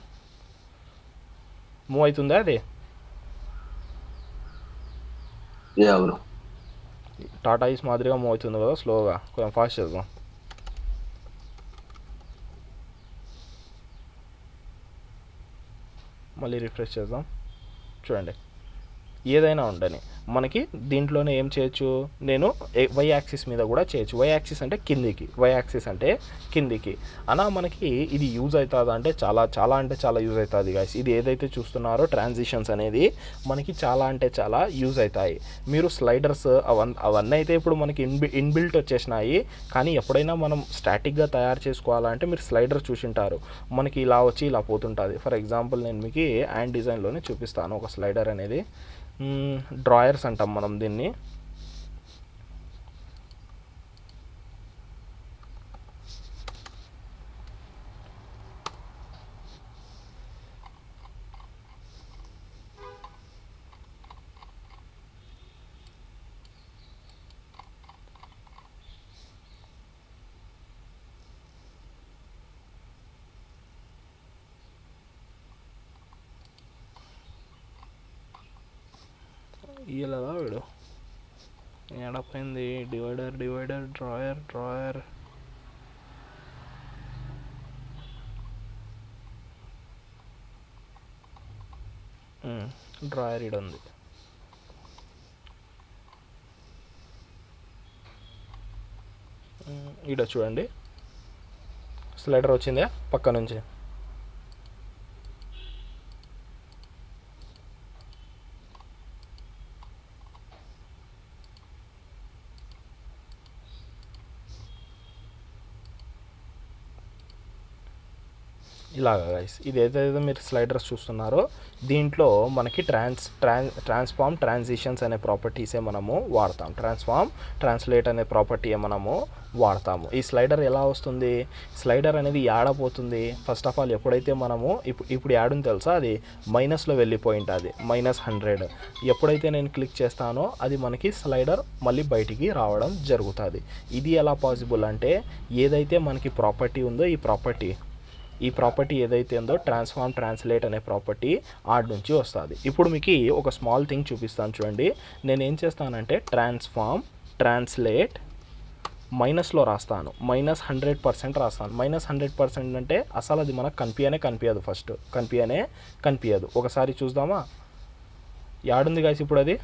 మూవ్ అవుతుందా అది? టాటా ఈస్ మాదిరిగా మూవ్ అవుతుంది కదా, స్లోగా. కొంచెం ఫాస్ట్ చేద్దాం. మళ్ళీ రిఫ్రెష్ చేద్దాం. చూడండి, ఏదైనా ఉండని మనకి దీంట్లోనే ఏం చేయొచ్చు, నేను వై యాక్సిస్ మీద కూడా చేయొచ్చు. వై యాక్సిస్ అంటే కిందికి అలా మనకి ఇది యూజ్ అవుతుందా అంటే చాలా యూజ్ అవుతుంది గైస్. ఇది ఏదైతే చూస్తున్నారో ట్రాన్సిషన్స్ అనేది మనకి చాలా అంటే చాలా యూజ్ అవుతాయి. మీరు స్లైడర్స్ అవన్నీ అయితే ఇప్పుడు మనకి ఇన్బిల్ట్ వచ్చేసినాయి. కానీ ఎప్పుడైనా మనం స్టాటిక్గా తయారు చేసుకోవాలంటే మీరు స్లైడర్ చూసింటారు. మనకి ఇలా వచ్చి ఇలా పోతుంటుంది. ఫర్ ఎగ్జాంపుల్ నేను మీకు యాండ్ డిజైన్లోనే చూపిస్తాను ఒక స్లైడర్ అనేది. డ్రాయర్స్ అంటాం మనం దీన్ని. ఇయ్యలేదా వీడు ఏడపోయింది. డివైడర్ డ్రాయర్ డ్రాయర్ ఈడ ఉంది. ఈడ చూడండి స్లైడర్ వచ్చిందే పక్క నుంచి. ఇలాగా గైస్, ఇది ఏదైతే మీరు స్లైడర్స్ చూస్తున్నారో దీంట్లో మనకి ట్రాన్స్ఫార్మ్ ట్రాన్సిషన్స్ అనే ప్రాపర్టీసే మనము వాడతాం. ట్రాన్స్లేట్ అనే ప్రాపర్టీయే మనము వాడతాము. ఈ స్లైడర్ ఎలా వస్తుంది? స్లైడర్ అనేది యాడపోతుంది. ఫస్ట్ ఆఫ్ ఆల్ ఎప్పుడైతే మనము ఇప్పుడు యాడుని తెలుసా, అది మైనస్లో వెళ్ళిపోయి ఉంటుంది, -100. ఎప్పుడైతే నేను క్లిక్ చేస్తానో అది మనకి స్లైడర్ మళ్ళీ బయటికి రావడం జరుగుతుంది. ఇది ఎలా పాసిబుల్ అంటే, ఏదైతే మనకి ప్రాపర్టీ ఉందో ఈ ప్రాపర్టీ ఏదైతే ఉందో ట్రాన్స్ఫార్మ్ ట్రాన్స్లేట్ అనే ప్రాపర్టీ ఆడ నుంచి వస్తుంది. ఇప్పుడు మీకు ఒక స్మాల్ థింగ్ చూపిస్తాను చూడండి. నేను ఏం చేస్తానంటే ట్రాన్స్ఫార్మ్ ట్రాన్స్లేట్ మైనస్లో రాస్తాను, -100% రాస్తాను. -100% అంటే అసలు అది మనకు కనిపించదు. ఫస్ట్ కనిపించదు. ఒకసారి చూద్దామా యాడుంది గాయస్ ఇప్పుడు అది.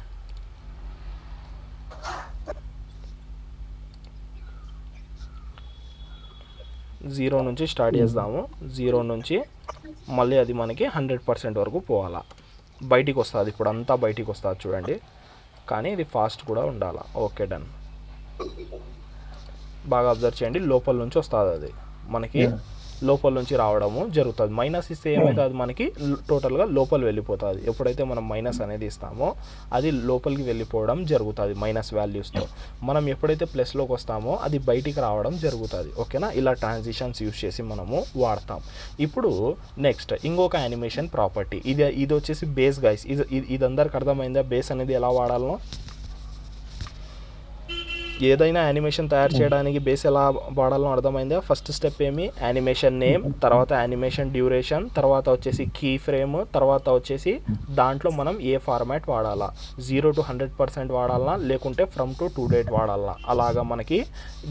జీరో నుంచి స్టార్ట్ చేద్దాము. 0 నుంచి మళ్ళీ అది మనకి 100% వరకు పోవాలా, బయటికి వస్తుంది. ఇప్పుడు అంతా బయటికి వస్తుంది చూడండి, కానీ ఇది ఫాస్ట్ కూడా ఉండాలా. Okay done. బాగా అబ్జర్వ్ చేయండి, లోపల నుంచి వస్తుంది అది మనకి, లోపల నుంచి రావడము జరుగుతుంది. మైనస్ ఇస్తే ఏమవుతుంది, మనకి టోటల్గా లోపల వెళ్ళిపోతుంది. ఎప్పుడైతే మనం మైనస్ అనేది ఇస్తామో అది లోపలికి వెళ్ళిపోవడం జరుగుతుంది మైనస్ వాల్యూస్తో. మనం ఎప్పుడైతే ప్లస్లోకి వస్తామో అది బయటికి రావడం జరుగుతుంది. ఓకేనా, ఇలా ట్రాన్సిషన్స్ యూస్ చేసి మనము వాడతాం. ఇప్పుడు నెక్స్ట్ ఇంకొక యానిమేషన్ ప్రాపర్టీ, ఇది వచ్చేసి బేస్ గైస్. ఇది అందరికి అర్థమైందా బేస్ అనేది ఎలా వాడాలో? ఏదైనా యానిమేషన్ తయారు చేయడానికి బేస్ ఎలా వాడాలో అర్థమైందా? ఫస్ట్ స్టెప్ ఏమి, యానిమేషన్ నేమ్, తర్వాత యానిమేషన్ డ్యూరేషన్, తర్వాత వచ్చేసి కీ ఫ్రేమ్, తర్వాత వచ్చేసి దాంట్లో మనం ఏ ఫార్మాట్ వాడాలా, 0 to 100% వాడాలా, లేకుంటే ఫ్రమ్ టు టు డేట్ వాడాలా, అలాగా మనకి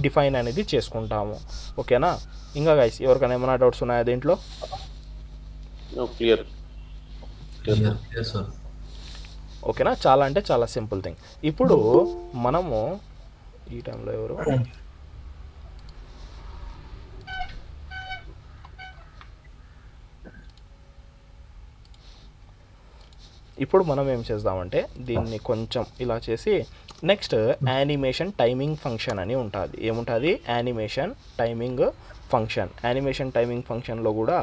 డిఫైన్ అనేది చేసుకుంటాము. ఓకేనా. ఇంకా గైస్ ఎవరికైనా ఏమైనా డౌట్స్ ఉన్నాయా దీంట్లో? క్లియర్. ఓకేనా, చాలా అంటే చాలా సింపుల్ థింగ్. ఇప్పుడు మనము ఈ టైంలో ఎవరు ఇప్పుడు మనం ఏం చేద్దామంటే దీన్ని కొంచెం ఇలా చేసి నెక్స్ట్ యానిమేషన్ టైమింగ్ ఫంక్షన్ అని ఉంటుంది. ఏముంటుంది? యానిమేషన్ టైమింగ్ ఫంక్షన్లో కూడా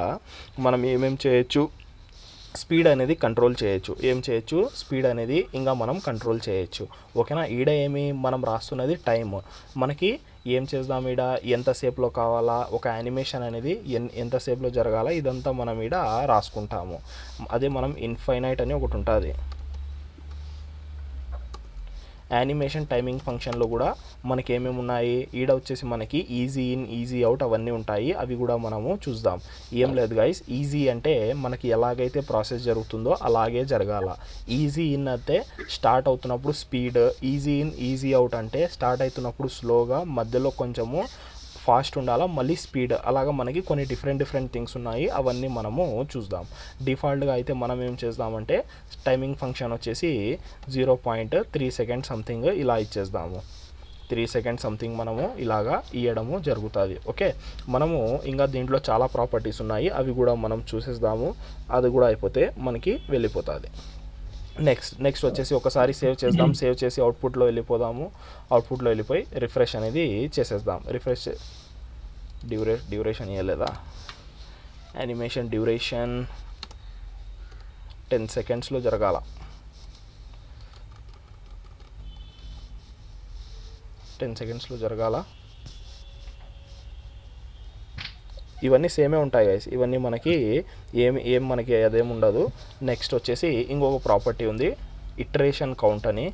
మనం ఏమేం చేయొచ్చు, స్పీడ్ అనేది కంట్రోల్ చేయొచ్చు. ఏం చేయొచ్చు? స్పీడ్ అనేది ఇంకా మనం కంట్రోల్ చేయొచ్చు. ఓకేనా. ఈడ ఏమి మనం రాస్తున్నది టైం. మనకి ఏం చేద్దాం, ఈడ ఎంతసేపులో కావాలా, ఒక యానిమేషన్ అనేది ఎంతసేపులో జరగాల, ఇదంతా మనం ఈడ రాసుకుంటాము. అదే మనం ఇన్ఫైనైట్ అని ఒకటి ఉంటుంది. యానిమేషన్ టైమింగ్ ఫంక్షన్లో కూడా మనకి ఏమేమి ఉన్నాయి, ఈడ వచ్చేసి మనకి ఈజీ ఇన్ ఈజీ అవుట్ అవన్నీ ఉంటాయి. అవి కూడా మనము చూద్దాం. ఏం లేదు గైస్, ఈజీ అంటే మనకి ఎలాగైతే ప్రాసెస్ జరుగుతుందో అలాగే జరగాల. ఈజీ ఇన్ అయితే స్టార్ట్ అవుతున్నప్పుడు speed, easy in easy out అంటే స్టార్ట్ అవుతున్నప్పుడు స్లోగా, మధ్యలో కొంచెము ఫాస్ట్ ఉండాలా, మళ్ళీ స్పీడ్, అలాగా మనకి కొన్ని డిఫరెంట్ థింగ్స్ ఉన్నాయి. అవన్నీ మనము చూద్దాం. డిఫాల్ట్గా అయితే మనం ఏం చేద్దామంటే టైమింగ్ ఫంక్షన్ వచ్చేసి 0.3 సెకండ్ సంథింగ్ ఇలా ఇచ్చేద్దాము. 3 సెకండ్ సంథింగ్ మనము ఇలాగా ఇవ్వడము జరుగుతుంది. ఓకే, మనము ఇంకా దీంట్లో చాలా ప్రాపర్టీస్ ఉన్నాయి, అవి కూడా మనం చూసేద్దాము. అది కూడా అయిపోతే మనకి వెళ్ళిపోతుంది. నెక్స్ట్ వచ్చేసి ఒకసారి సేవ్ చేద్దాం. సేవ్ చేసి అవుట్పుట్లో వెళ్ళిపోయి రిఫ్రెష్ అనేది చేసేద్దాం. రిఫ్రెష్ డ్యూరేషన్ ఇవ్వలేదా, యానిమేషన్ డ్యూరేషన్ 10 సెకండ్స్లో జరగాల. 10 సెకండ్స్లో జరగాల. ఇవన్నీ సేమే ఉంటాయి గైస్. ఇవన్నీ మనకి ఏం మనకి అదేం ఉండదు. నెక్స్ట్ వచ్చేసి ఇంకొక ప్రాపర్టీ ఉంది, ఇటరేషన్ కౌంట్ అని.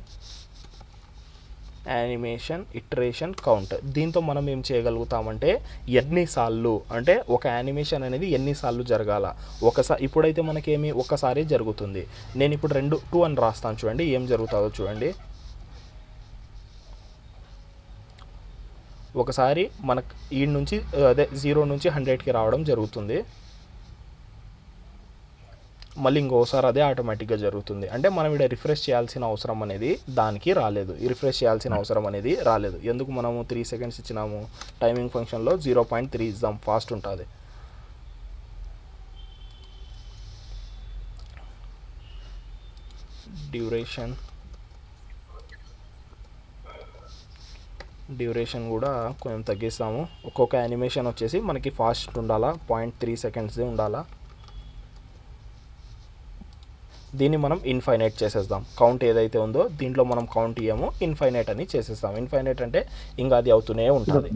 Animation iteration count. దీంతో మనం ఏం చేయగలుగుతామంటే ఎన్నిసార్లు అంటే ఒక యానిమేషన్ అనేది ఎన్నిసార్లు జరగాల. ఒకసారి ఇప్పుడైతే మనకేమి ఒకసారి జరుగుతుంది. నేను ఇప్పుడు 2 అని రాస్తాను చూడండి, ఏం జరుగుతుందో చూడండి. ఒకసారి మనకు ఈ నుంచి అదే 0 నుంచి 100కి రావడం జరుగుతుంది, మళ్ళీ ఇంకోసారి అదే ఆటోమేటిక్గా జరుగుతుంది. అంటే మనం ఇక్కడ రిఫ్రెష్ చేయాల్సిన అవసరం అనేది దానికి రాలేదు, రిఫ్రెష్ చేయాల్సిన అవసరం అనేది రాలేదు. ఎందుకు మనము 3 సెకండ్స్ ఇచ్చినాము, టైమింగ్ ఫంక్షన్లో 0.3 ఇద్దాం, ఫాస్ట్ ఉంటుంది. డ్యూరేషన్ కూడా కొంచెం తగ్గిస్తాము. ఒక్కొక్క యానిమేషన్ వచ్చేసి మనకి ఫాస్ట్ ఉండాలా, 0.3 సెకండ్స్ది ఉండాలా. దీన్ని మనం ఇన్ఫైనైట్ చేసేద్దాం. కౌంట్ ఏదైతే ఉందో దీంట్లో మనం కౌంట్ ఇయ్యము, ఇన్ఫైనైట్ అని చేసేస్తాం. ఇన్ఫైనైట్ అంటే ఇంకా అది అవుతూనే ఉంటుంది.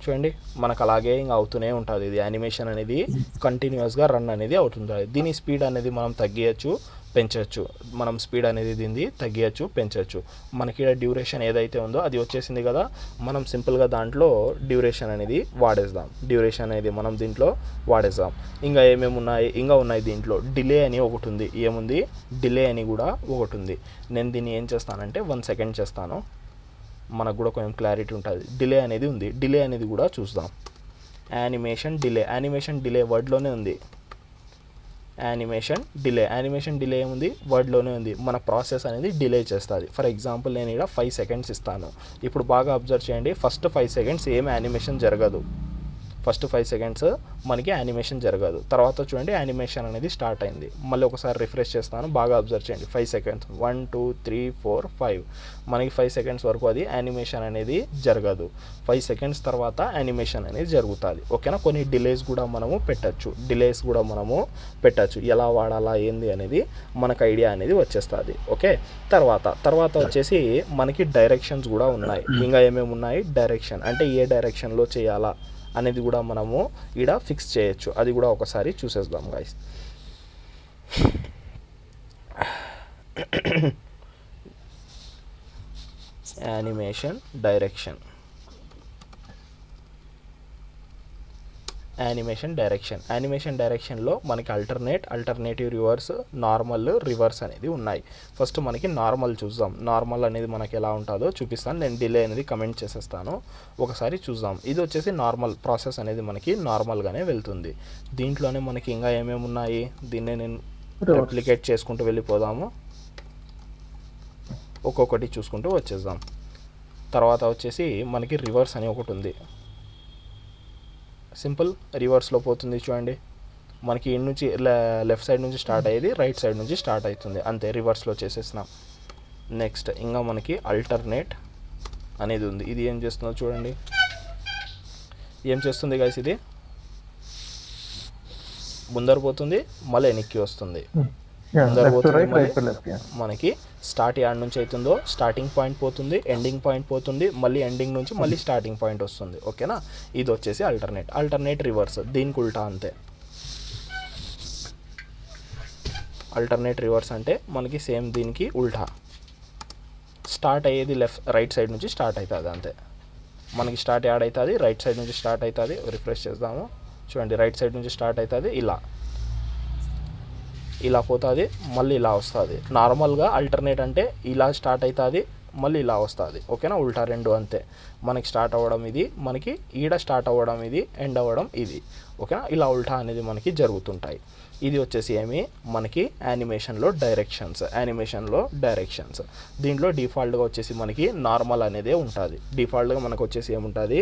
చూడండి మనకు అలాగే ఇంకా అవుతూనే ఉంటుంది. ఇది యానిమేషన్ అనేది కంటిన్యూస్గా రన్ అనేది అవుతుంది. దీని స్పీడ్ అనేది మనం తగ్గించచ్చు, పెంచవచ్చు. మనం స్పీడ్ అనేది దీన్ని తగ్గించచ్చు, పెంచవచ్చు. మనకి డ్యూరేషన్ ఏదైతే ఉందో అది వచ్చేసింది కదా, మనం సింపుల్గా దాంట్లో డ్యూరేషన్ అనేది వాడేద్దాం. డ్యూరేషన్ అనేది మనం దీంట్లో వాడేద్దాం. ఇంకా ఏమేమి ఉన్నాయి, ఇంకా ఉన్నాయి దీంట్లో. డిలే అని ఒకటి ఉంది. ఏముంది, డిలే అని కూడా ఒకటి ఉంది. నేను దీన్ని ఏం చేస్తానంటే 1 సెకండ్ చేస్తాను, మనకు కూడా కొంచెం క్లారిటీ ఉంటుంది. డిలే అనేది ఉంది, డిలే అనేది కూడా చూద్దాం. యానిమేషన్ డిలే వర్డ్లోనే ఉంది. యానిమేషన్ డిలే ఏముంది, వర్డ్లోనే ఉంది. మన ప్రాసెస్ అనేది డిలే చేస్తుంది. ఫర్ ఎగ్జాంపుల్ నేను ఇక్కడ 5 సెకండ్స్ ఇస్తాను. ఇప్పుడు బాగా అబ్జర్వ్ చేయండి, ఫస్ట్ 5 సెకండ్స్ ఏం యానిమేషన్ జరగదు. ఫస్ట్ 5 సెకండ్స్ మనకి యానిమేషన్ జరగదు. తర్వాత చూడండి యానిమేషన్ అనేది స్టార్ట్ అయింది. మళ్ళీ ఒకసారి రిఫ్రెష్ చేస్తాను, బాగా అబ్జర్వ్ చేయండి. 5 సెకండ్స్ 1 2 3 4 5 మనకి 5 సెకండ్స్ వరకు అది యానిమేషన్ అనేది జరగదు. 5 సెకండ్స్ తర్వాత యానిమేషన్ అనేది జరుగుతుంది. ఓకేనా. కొన్ని డిలేస్ కూడా మనము పెట్టచ్చు. ఎలా వాడాలా ఏంది అనేది మనకు ఐడియా అనేది వచ్చేస్తుంది. ఓకే. తర్వాత వచ్చేసి మనకి డైరెక్షన్స్ కూడా ఉన్నాయి. ఇంకా ఏమేమి ఉన్నాయి, డైరెక్షన్ అంటే ఏ డైరెక్షన్లో చేయాలా అనేది కూడా మనము ఇక్కడ ఫిక్స్ చేయొచ్చు. అది కూడా ఒకసారి చూసేద్దాం గైస్. యానిమేషన్ డైరెక్షన్లో మనకి అల్టర్నేటివ్ రివర్స్, నార్మల్, రివర్స్ అనేది ఉన్నాయి. ఫస్ట్ మనకి నార్మల్ చూద్దాం. నార్మల్ అనేది మనకి ఎలా ఉంటుందో చూపిస్తాను. నేను డిలే అనేది కమెంట్ చేసేస్తాను, ఒకసారి చూద్దాం. ఇది వచ్చేసి నార్మల్ ప్రాసెస్ అనేది మనకి నార్మల్గానే వెళ్తుంది. దీంట్లోనే మనకి ఇంకా ఏమేమి ఉన్నాయి, దీన్నే నేను రెప్లికేట్ చేసుకుంటూ వెళ్ళిపోదాము. ఒక్కొక్కటి చూసుకుంటూ వచ్చేద్దాం. తర్వాత వచ్చేసి మనకి రివర్స్ అని ఒకటి ఉంది. సింపుల్ రివర్స్లో పోతుంది చూడండి. మనకి ఇన్ నుంచి లెఫ్ట్ సైడ్ నుంచి స్టార్ట్ అయ్యేది రైట్ సైడ్ నుంచి స్టార్ట్ అవుతుంది, అంతే. రివర్స్లో చేసేసినాం. నెక్స్ట్ ఇంకా మనకి అల్టర్నేట్ అనేది ఉంది. ఇది ఏం చేస్తుందో చూడండి. ఏం చేస్తుంది గైస్, ఇది ముందర పోతుంది, మళ్ళీ వెనక్కి వస్తుంది. ముందర పోతుంది, మనకి స్టార్ట్ యాడ్ నుంచి అవుతుందో స్టార్టింగ్ పాయింట్ పోతుంది, ఎండింగ్ పాయింట్ పోతుంది, మళ్ళీ ఎండింగ్ నుంచి మళ్ళీ స్టార్టింగ్ పాయింట్ వస్తుంది. ఓకేనా. ఇది వచ్చేసి అల్టర్నేట్ రివర్స్, దీనికి ఉల్టా అంతే. అల్టర్నేట్ రివర్స్ అంటే మనకి సేమ్ దీనికి ఉల్టా. స్టార్ట్ అయ్యేది రైట్ సైడ్ నుంచి స్టార్ట్ అవుతుంది అంతే. మనకి స్టార్ట్ యాడ్ అవుతుంది, రైట్ సైడ్ నుంచి స్టార్ట్ అవుతుంది. రిఫ్రెష్ చేద్దాము చూడండి, రైట్ సైడ్ నుంచి స్టార్ట్ అవుతుంది, ఇలా పోతుంది, మళ్ళీ ఇలా వస్తుంది. నార్మల్గా అల్టర్నేట్ అంటే ఇలా స్టార్ట్ అవుతుంది, మళ్ళీ ఇలా వస్తుంది. ఓకేనా. ఉల్టా రెండు అంతే. మనకి స్టార్ట్ అవ్వడం ఇది, మనకి ఈడ స్టార్ట్ అవ్వడం ఇది, ఎండ్ అవ్వడం ఇది. ఓకేనా. ఇలా ఉల్టా అనేది మనకి జరుగుతుంటాయి. ఇది వచ్చేసి ఏమి మనకి యానిమేషన్లో డైరెక్షన్స్. దీంట్లో డిఫాల్ట్గా వచ్చేసి మనకి నార్మల్ అనేదే ఉంటుంది. డిఫాల్ట్గా మనకు వచ్చేసి ఏముంటుంది,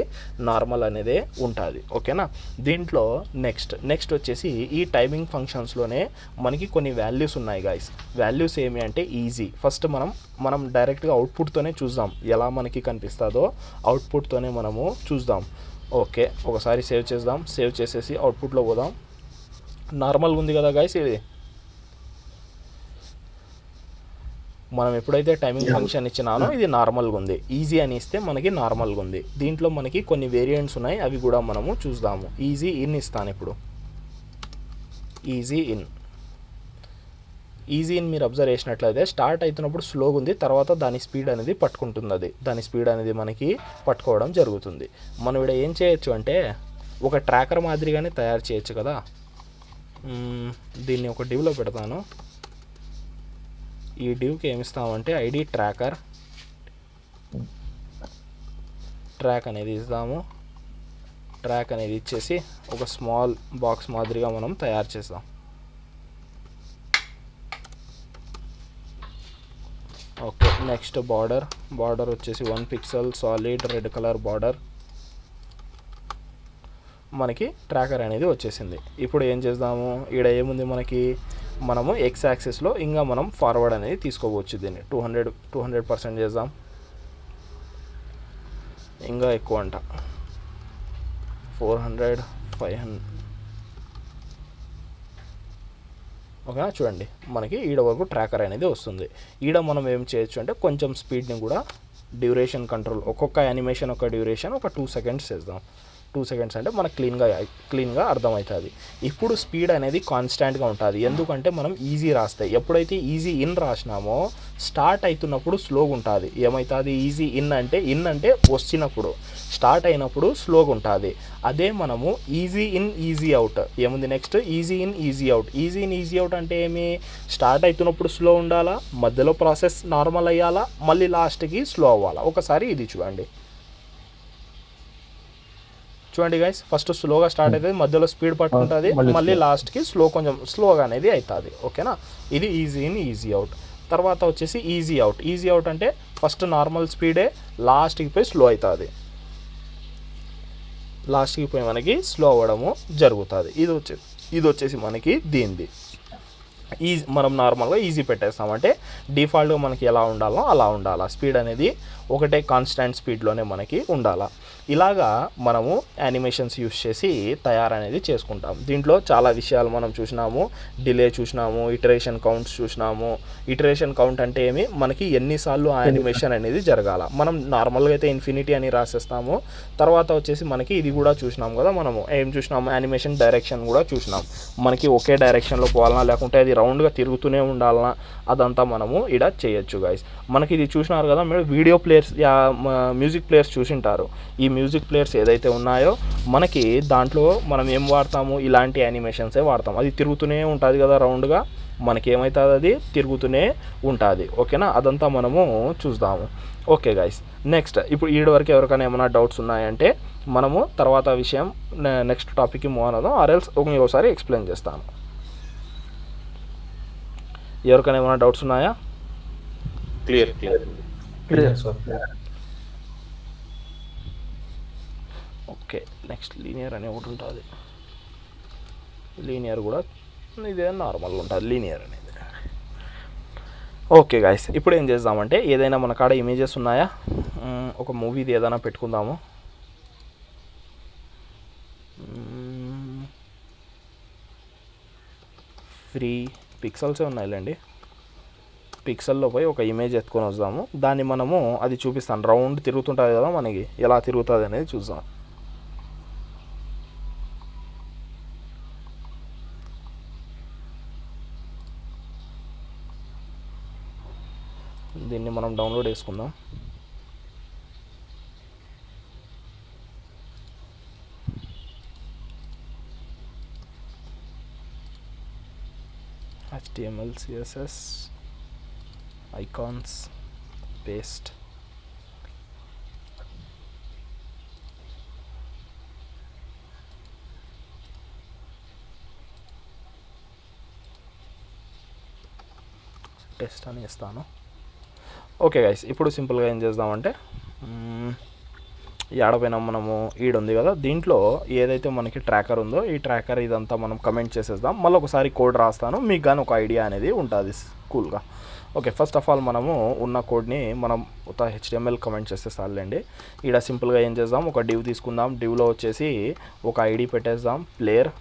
నార్మల్ అనేదే ఉంటుంది. ఓకేనా. దీంట్లో నెక్స్ట్ వచ్చేసి ఈ టైమింగ్ ఫంక్షన్స్లోనే మనకి కొన్ని వాల్యూస్ ఉన్నాయి గాయస్. వాల్యూస్ ఏమి అంటే ఈజీ. ఫస్ట్ మనం డైరెక్ట్గా అవుట్పుట్తోనే చూద్దాం, ఎలా మనకి కనిపిస్తుందో అవుట్పుట్తోనే మనము చూద్దాం. ఓకే, ఒకసారి సేవ్ చేద్దాం. సేవ్ చేసేసి అవుట్పుట్లో పోదాం. నార్మల్గా ఉంది కదా గైస్, ఇది మనం ఎప్పుడైతే టైమింగ్ ఫంక్షన్ ఇచ్చినానో ఇది నార్మల్గా ఉంది. ఈజీ అని ఇస్తే మనకి నార్మల్గా ఉంది. దీంట్లో మనకి కొన్ని వేరియంట్స్ ఉన్నాయి, అవి కూడా మనము చూద్దాము. ఈజీ ఇన్ ఇస్తాను ఇప్పుడు. ఈజీ ఇన్ మీరు అబ్జర్వ్ చేసినట్లయితే స్టార్ట్ అవుతున్నప్పుడు స్లోగా ఉంది, తర్వాత దాని స్పీడ్ అనేది పట్టుకుంటుంది, దాని స్పీడ్ అనేది మనకి పట్టుకోవడం జరుగుతుంది. మనం ఇక్కడ ఏం చేయొచ్చు అంటే ఒక ట్రాకర్ మాదిరిగానే తయారు చేయొచ్చు కదా. దీన్ని ఒక డివ్లో పెడతాను. ఈ డివ్కి ఏమిస్తామంటే ఐడి ట్రాక్ అనేది ఇస్తాము. ట్రాక్ అనేది ఇచ్చేసి ఒక స్మాల్ బాక్స్ మాదిరిగా మనం తయారు చేస్తాం. ఓకే, నెక్స్ట్ బార్డర్ వచ్చేసి 1 pixel solid red colour border. మనకి ట్రాకర్ అనేది వచ్చేసింది. ఇప్పుడు ఏం చేద్దాము, ఇక్కడ ఏముంది మనకి, మనము ఎక్స్ యాక్సిస్లో ఇంకా మనం ఫార్వర్డ్ అనేది తీసుకోవచ్చు. దీన్ని 200% చేద్దాం, ఇంకా ఎక్కువ అంట 400 500. ఓకేనా, చూడండి మనకి ఈడ వరకు ట్రాకర్ అనేది వస్తుంది. ఈడ మనం ఏం చేయొచ్చు అంటే కొంచెం స్పీడ్ని కూడా డ్యూరేషన్ కంట్రోల్, ఒక్కొక్క యానిమేషన్ ఒక డ్యూరేషన్ ఒక 2 సెకండ్స్ చేద్దాం. 2 సెకండ్స్ అంటే మనకు క్లీన్గా అర్థమవుతుంది. ఇప్పుడు స్పీడ్ అనేది కాన్స్టాంట్గా ఉంటుంది, ఎందుకంటే మనం ఈజీ రాస్తాయి. ఎప్పుడైతే ఈజీ ఇన్ రాసినామో స్టార్ట్ అవుతున్నప్పుడు స్లోగా ఉంటుంది. ఏమవుతుంది, ఈజీ ఇన్ అంటే వచ్చినప్పుడు, స్టార్ట్ అయినప్పుడు స్లోగా ఉంటుంది. అదే మనము ఈజీ ఇన్ ఈజీ అవుట్ ఏముంది, next easy in easy out అంటే ఏమి, స్టార్ట్ అవుతున్నప్పుడు స్లో ఉండాలా, మధ్యలో ప్రాసెస్ నార్మల్ అయ్యాలా, మళ్ళీ లాస్ట్కి స్లో అవ్వాలా. ఒకసారి ఇది చూడండి గైస్, ఫస్ట్ స్లోగా స్టార్ట్ అవుతుంది, మధ్యలో స్పీడ్ పట్టుకుంటుంది, మళ్ళీ లాస్ట్కి కొంచెం స్లోగా అనేది అవుతుంది. ఓకేనా, ఇది ఈజీ ఇన్ ఈజీ అవుట్. తర్వాత వచ్చేసి ఈజీ అవుట్ అంటే ఫస్ట్ నార్మల్ స్పీడే, లాస్ట్కి పోయి స్లో అవుతుంది, లాస్ట్కి పోయి మనకి స్లో అవ్వడము జరుగుతుంది. ఇది వచ్చేసి మనకి దీనిది మనం నార్మల్గా ఈజీ పెట్టేస్తామంటే డిఫాల్ట్గా మనకి ఎలా ఉండాలో అలా ఉండాలా, స్పీడ్ అనేది ఒకటే కాన్స్టాంట్ స్పీడ్లోనే మనకి ఉండాలా. ఇలాగా మనము యానిమేషన్స్ యూస్ చేసి తయారనేది చేసుకుంటాం. దీంట్లో చాలా విషయాలు మనం చూసినాము, డిలే చూసినాము, ఇటరేషన్ కౌంట్స్ చూసినాము. ఇటరేషన్ కౌంట్ అంటే ఏమి, మనకి ఎన్నిసార్లు ఆ యానిమేషన్ అనేది జరగాల. మనం నార్మల్గా అయితే ఇన్ఫినిటీ అని రాసేస్తాము. తర్వాత వచ్చేసి మనకి ఇది కూడా చూసినాం కదా, మనము ఏం చూసినాము, యానిమేషన్ డైరెక్షన్ కూడా చూసినాం. మనకి ఒకే డైరెక్షన్లో పోవాలన్నా లేకుంటే అది రౌండ్గా తిరుగుతూనే ఉండాలన్నా అదంతా మనము ఇక్కడ చేయొచ్చు గైస్. మనకి ఇది చూసినారు కదా మీరు, వీడియో ప్లేయర్స్ మ్యూజిక్ ప్లేయర్స్ చూసింటారు. ఈ మ్యూజిక్ ప్లేయర్స్ ఏదైతే ఉన్నాయో మనకి దాంట్లో మనం ఏం వాడతాము, ఇలాంటి యానిమేషన్సే వాడతాం. అది తిరుగుతూనే ఉంటుంది కదా రౌండ్గా, మనకి ఏమవుతుంది, అది తిరుగుతూనే ఉంటుంది. ఓకేనా, అదంతా మనము చూద్దాము. ఓకే గైస్, నెక్స్ట్ ఇప్పుడు ఈడ వరకు ఎవరికైనా ఏమైనా డౌట్స్ ఉన్నాయంటే మనము తర్వాత విషయం నెక్స్ట్ టాపిక్కి మూవ్ అవుదాం, ఆర్ఎల్స్ ఒకసారి ఎక్స్ప్లెయిన్ చేస్తాను. ఎవరికైనా ఏమైనా డౌట్స్ ఉన్నాయా? Clear sir. Okay, next linear అనే ఒకటి ఉంటుంది. లీనియర్ కూడా ఇదే నార్మల్గా ఉంటుంది, లీనియర్ అనేది. ఓకే గైస్, ఇప్పుడు ఏం చేద్దామంటే ఏదైనా మన కాడ ఇమేజెస్ ఉన్నాయా, ఒక మూవీది ఏదైనా పెట్టుకుందాము. ఫ్రీ పిక్సెల్సే ఉన్నాయిలేండి. పిక్సెల్లో పోయి ఒక ఇమేజ్ ఎత్తుకొని వద్దాము. దాన్ని మనము అది చూపిస్తాను, రౌండ్ తిరుగుతుంటుంది కదా, మనకి ఎలా తిరుగుతుంది అనేది చూద్దాం. దీన్ని మనం డౌన్లోడ్ చేసుకుందాం. HTML CSS icons paste. Test అని ఇస్తాను. ఓకే గైస్, ఇప్పుడు సింపుల్గా ఏం చేద్దామంటే ఏడపైన మనము ఈడుంది కదా, దీంట్లో ఏదైతే మనకి ట్రాకర్ ఉందో ఈ ట్రాకర్ ఇదంతా మనం కమెంట్ చేసేద్దాం. మళ్ళీ ఒకసారి కోడ్ రాస్తాను, మీకు కానీ ఒక ఐడియా అనేది ఉంటుంది కూల్గా. ఓకే, ఫస్ట్ ఆఫ్ ఆల్ మనము ఉన్న కోడ్ని మనం HTML కమెంట్ చేస్తే చాలండి. ఇక్కడ సింపుల్గా ఏం చేద్దాం, ఒక డివ్ తీసుకుందాం. డివ్లో వచ్చేసి ఒక ఐడి పెట్టేద్దాం, ప్లేయర్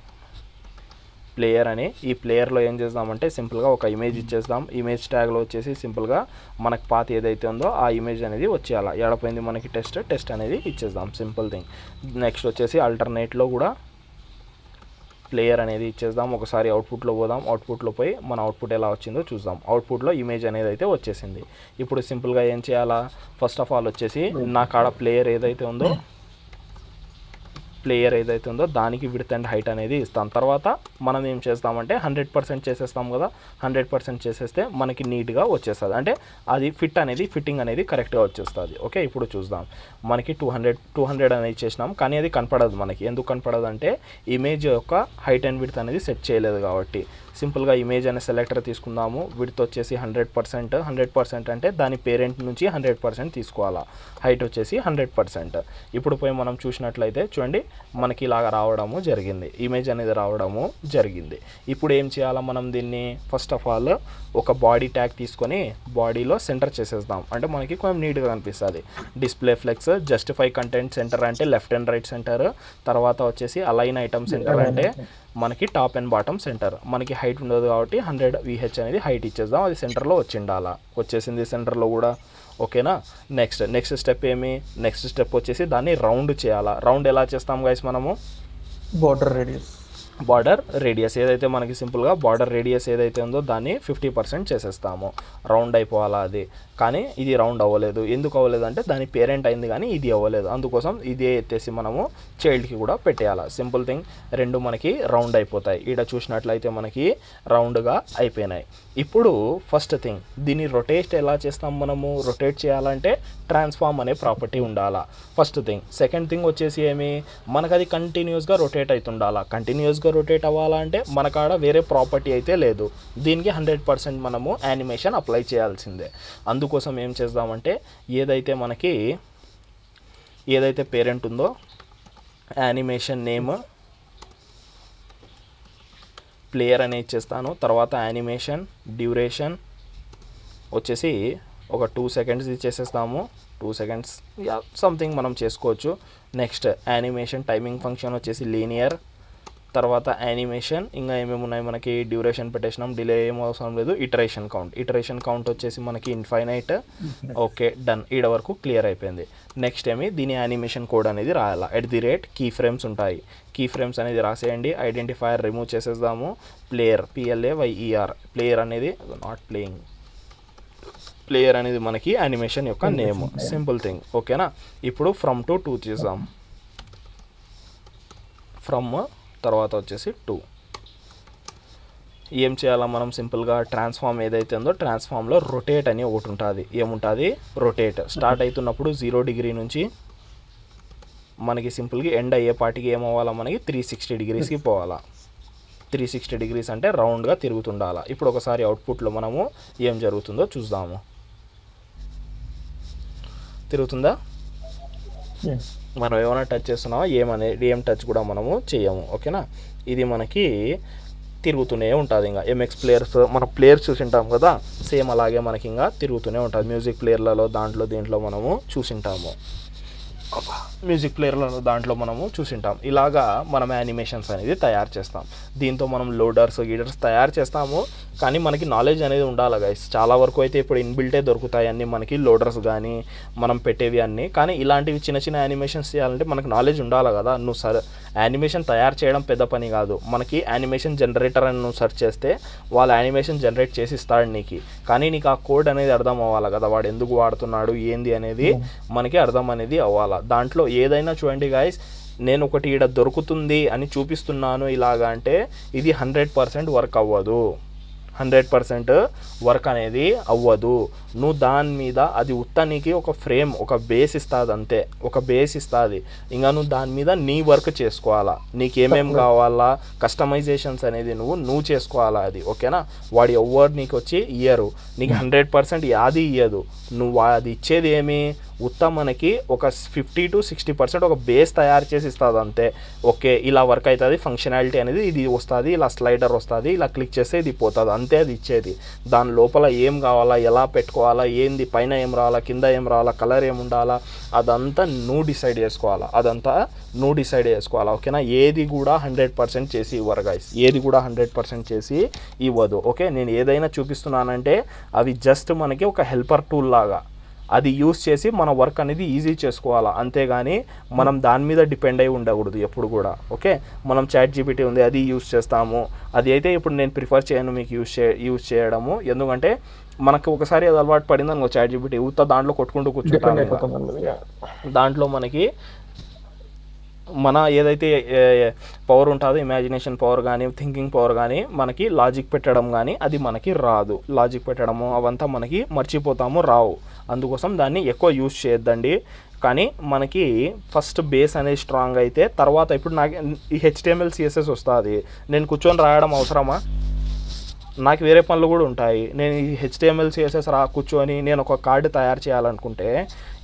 అని. ఈ ప్లేయర్లో ఏం చేద్దామంటే సింపుల్గా ఒక ఇమేజ్ ఇచ్చేద్దాం. ఇమేజ్ ట్యాగ్లో వచ్చేసి సింపుల్గా మనకు పాత్ ఏదైతే ఉందో ఆ ఇమేజ్ అనేది వచ్చేయాలి. ఏడపోయింది మనకి టెస్ట్ అనేది ఇచ్చేద్దాం, సింపుల్ థింగ్. నెక్స్ట్ వచ్చేసి ఆల్టర్నేట్లో కూడా ప్లేయర్ అనేది ఇచ్చేద్దాం. ఒకసారి అవుట్పుట్లో పోదాం. అవుట్పుట్లో పోయి మన అవుట్పుట్ ఎలా వచ్చిందో చూద్దాం. అవుట్పుట్లో ఇమేజ్ అనేది అయితే వచ్చేసింది. ఇప్పుడు సింపుల్గా ఏం చేయాలా, ఫస్ట్ ఆఫ్ ఆల్ వచ్చేసి నా కాడ ప్లేయర్ ఏదైతే ఉందో దానికి విడ్త్ అండ్ హైట్ అనేది ఇస్తాం. తర్వాత మనం ఏం చేస్తామంటే 100% చేసేస్తాం కదా. 100% చేసేస్తే మనకి నీట్గా వచ్చేస్తుంది. అంటే అది ఫిట్టింగ్ అనేది కరెక్ట్గా వచ్చేస్తుంది. ఓకే, ఇప్పుడు చూద్దాం. మనకి 200 అనేది చేసినాం, కానీ అది కనపడదు మనకి. ఎందుకు కనపడదు అంటే ఇమేజ్ యొక్క హైట్ అండ్ విడ్త్ అనేది సెట్ చేయలేదు కాబట్టి. సింపుల్గా ఇమేజ్ అనే సెలెక్టర్ తీసుకుందాము. విడ్త్ వచ్చేసి 100% అంటే దాని పేరెంట్ నుంచి 100% తీసుకోవాలా. హైట్ వచ్చేసి 100%. ఇప్పుడు పోయి మనం చూసినట్లయితే చూడండి, మనకి ఇలాగ రావడము జరిగింది, ఇమేజ్ అనేది రావడము జరిగింది. ఇప్పుడు ఏం చేయాలా, మనం దీన్ని ఫస్ట్ ఆఫ్ ఆల్ ఒక బాడీ ట్యాగ్ తీసుకొని బాడీలో సెంటర్ చేసేద్దాం. అంటే మనకి కొంచెం నీట్గా కనిపిస్తుంది. Display flex, justify content centre అంటే లెఫ్ట్ అండ్ రైట్ సెంటర్, తర్వాత వచ్చేసి అలైన్ ఐటమ్ సెంటర్ అంటే మనకి టాప్ అండ్ బాటమ్ సెంటర్. మనకి హైట్ ఉండదు కాబట్టి 100 VH అనేది హైట్ ఇచ్చేద్దాం. అది సెంటర్లో వచ్చిండాలా. వచ్చేసింది సెంటర్లో కూడా. ఓకేనా. నెక్స్ట్ స్టెప్ ఏమి, నెక్స్ట్ స్టెప్ వచ్చేసి దాన్ని రౌండ్ చేయాలా. రౌండ్ ఎలా చేస్తాం గైస్ మనము, బార్డర్ రేడియస్ ఏదైతే మనకి సింపుల్గా బార్డర్ రేడియస్ ఏదైతే ఉందో దాన్ని 50% చేసేస్తాము. రౌండ్ అయిపోవాలా అది. కానీ ఇది రౌండ్ అవ్వలేదు. ఎందుకు అవ్వలేదు అంటే దాని పేరెంట్ అయింది కానీ ఇది అవ్వలేదు. అందుకోసం ఇదే ఎత్తేసి మనము చైల్డ్కి కూడా పెట్టేయాలి. సింపుల్ థింగ్, రెండు మనకి రౌండ్ అయిపోతాయి. ఈడ చూసినట్లయితే మనకి రౌండ్గా అయిపోయినాయి. ఇప్పుడు ఫస్ట్ థింగ్, దీన్ని రొటేట్ ఎలా చేస్తాం మనము. రొటేట్ చేయాలంటే ట్రాన్స్ఫార్మ్ అనే ప్రాపర్టీ ఉండాలా ఫస్ట్ థింగ్. సెకండ్ థింగ్ వచ్చేసి ఏమి, మనకు అది కంటిన్యూస్గా రొటేట్ అవుతుండాలా. కంటిన్యూస్గా రొటేట్ అవ్వాలంటే మనకాడ వేరే ప్రాపర్టీ అయితే లేదు. దీనికి 100% మనము యానిమేషన్ అప్లై చేయాల్సిందే. అందుకోసం ఏం చేద్దామంటే ఏదైతే పేరెంట్ ఉందో యానిమేషన్ నేమ్ ప్లేయర్ అనేది ఇచ్చేస్తాను. తర్వాత యానిమేషన్ డ్యూరేషన్ వచ్చేసి ఒక 2 seconds ఇచ్చేసేస్తాము. 2 seconds సంథింగ్ మనం చేసుకోవచ్చు. నెక్స్ట్ యానిమేషన్ టైమింగ్ ఫంక్షన్ వచ్చేసి లీనియర్. తర్వాత యానిమేషన్ ఇంకా ఏమేమి ఉన్నాయి మనకి, డ్యూరేషన్ పెట్టేసినాం, డిలే ఏం అవసరం లేదు. ఇటరేషన్ కౌంట్ వచ్చేసి మనకి ఇన్ఫైనైట్. Okay, done. ఈడ వరకు క్లియర్ అయిపోయింది. నెక్స్ట్ దీని యానిమేషన్ కోడ్ అనేది రాయాలా. @ కీ ఫ్రేమ్స్ ఉంటాయి. కీ ఫ్రేమ్స్ అనేది రాసేయండి. ఐడెంటిఫైయర్ రిమూవ్ చేసేద్దాము. ప్లేయర్ PLAYER ప్లేయర్ అనేది నాట్ ప్లేయింగ్. ప్లేయర్ అనేది మనకి యానిమేషన్ యొక్క నేమ్. Simple thing. ఓకేనా. ఇప్పుడు ఫ్రమ్ టు 2 చేద్దాం. ఫ్రమ్ తర్వాత వచ్చేసి 2. ఏం చేయాలా మనం, సింపుల్గా ట్రాన్స్ఫార్మ్ ఏదైతే ఉందో ట్రాన్స్ఫార్మ్లో రొటేట్ అని ఒకటి ఉంటుంది. ఏముంటుంది, రొటేట్ స్టార్ట్ అవుతున్నప్పుడు 0 degree నుంచి మనకి సింపుల్గా ఎండ్ అయ్యేపాటికి ఏమవ్వాలా, మనకి 360 degreesకి పోవాలా. 360 degrees అంటే రౌండ్గా తిరుగుతుండాలా. ఇప్పుడు ఒకసారి అవుట్పుట్లో మనము ఏం జరుగుతుందో చూద్దాము. తిరుగుతుందా, మనం ఏమైనా టచ్ చేస్తున్నామా, ఏం టచ్ కూడా మనము చేయము. ఓకేనా. ఇది మనకి తిరుగుతూనే ఉంటుంది. ఇంకా MX ప్లేయర్స్ మన ప్లేయర్స్ చూసింటాం కదా, సేమ్ అలాగే మనకి ఇంకా తిరుగుతూనే ఉంటుంది. మ్యూజిక్ ప్లేయర్లలో దీంట్లో మనము చూసింటాము. ఇలాగా మనం యానిమేషన్స్ అనేది తయారు చేస్తాం. దీంతో మనం లోడర్స్ తయారు చేస్తాము. కానీ మనకి నాలెడ్జ్ అనేది ఉండాలి గైస్. చాలా వరకు అయితే ఇప్పుడు ఇన్బిల్టే దొరుకుతాయి అన్నీ మనకి, లోడర్స్ కానీ మనం పెట్టేవి అన్నీ. కానీ ఇలాంటివి చిన్న యానిమేషన్స్ చేయాలంటే మనకి నాలెడ్జ్ ఉండాలి కదా. నువ్వు యానిమేషన్ తయారు చేయడం పెద్ద పని కాదు. మనకి యానిమేషన్ జనరేటర్ అని నువ్వు సెర్చ్ చేస్తే వాళ్ళు యానిమేషన్ జనరేట్ చేసి ఇస్తాడు నీకు. కానీ నీకు ఆ కోడ్ అనేది అర్థం అవ్వాలి కదా, వాడు ఎందుకు వాడుతున్నాడు ఏంది అనేది మనకి అర్థం అనేది అవ్వాలి. దాంట్లో ఏదైనా చూడండి గాయస్, నేను ఒకటి ఈడ దొరుకుతుంది అని చూపిస్తున్నాను ఇలాగా అంటే ఇది 100% వర్క్ అవ్వదు. 100% వర్క్ అనేది అవ్వదు. నువ్వు దాని మీద అది ఉత్తనికి ఒక ఫ్రేమ్, ఒక బేస్ ఇస్తుంది అంతే. ఒక బేస్ ఇస్తుంది. ఇంకా నువ్వు దాని మీద నీ వర్క్ చేసుకోవాలా. నీకేమేమి కావాలా కస్టమైజేషన్స్ అనేది నువ్వు చేసుకోవాలా. అది ఓకేనా. వాడు ఎవరు నీకు వచ్చి ఇయ్యరు, నీకు 100% యాది ఇయ్యదు. నువ్వు అది ఇచ్చేది ఏమి, మనకి ఒక 50 to 60% ఒక బేస్ తయారు చేసి ఇస్తుంది అంతే. ఓకే, ఇలా వర్క్ అవుతుంది, ఫంక్షనాలిటీ అనేది ఇది వస్తుంది, ఇలా స్లైడర్ వస్తుంది, ఇలా క్లిక్ చేస్తే ఇది పోతుంది అంతే. అది ఇచ్చేది. దాని లోపల ఏం కావాలా, ఎలా పెట్టుకోవాలా, ఏంది పైన ఏం రావాలా, కింద ఏం రావాలా, కలర్ ఏం ఉండాలా, అదంతా నువ్వు డిసైడ్ చేసుకోవాలా. ఓకేనా. ఏది కూడా 100% చేసి ఇవ్వరు గైస్. ఏది కూడా 100% చేసి ఇవ్వదు. ఓకే, నేను ఏదైనా చూపిస్తున్నానంటే అవి జస్ట్ మనకి ఒక హెల్పర్ టూల్ లాగా. అది యూస్ చేసి మన వర్క్ అనేది ఈజీ చేసుకోవాలా, అంతేగాని మనం దాని మీద డిపెండ్ అయి ఉండకూడదు ఎప్పుడు కూడా. ఓకే, మనం చాట్ జీపీటీ ఉంది అది యూస్ చేస్తాము, అది అయితే ఇప్పుడు నేను ప్రిఫర్ చేయను మీకు యూస్ చేయడము. ఎందుకంటే మనకు ఒకసారి అది అలవాటు పడింది అనుకో చాట్ జీపీటీ, ఉత్త దాంట్లో కొట్టుకుంటూ కూర్చుంటాము. దాంట్లో మనకి మన ఏదైతే పవర్ ఉంటుందో ఇమాజినేషన్ పవర్ కానీ థింకింగ్ పవర్ కానీ మనకి లాజిక్ పెట్టడం కానీ అది మనకి రాదు. లాజిక్ పెట్టడము అవంతా మనకి మర్చిపోతాము, రావు. అందుకోసం దాన్ని ఎక్కువ యూజ్ చేయొద్దండి. కానీ మనకి ఫస్ట్ బేస్ అనేది స్ట్రాంగ్ అయితే తర్వాత ఇప్పుడు నాకు ఈ HTML CSS వస్తుంది, నేను కూర్చొని రాయడం అవసరమా? నాకు వేరే పనులు కూడా ఉంటాయి. నేను ఈ HTML CSS కూర్చొని నేను ఒక కార్డు తయారు చేయాలనుకుంటే,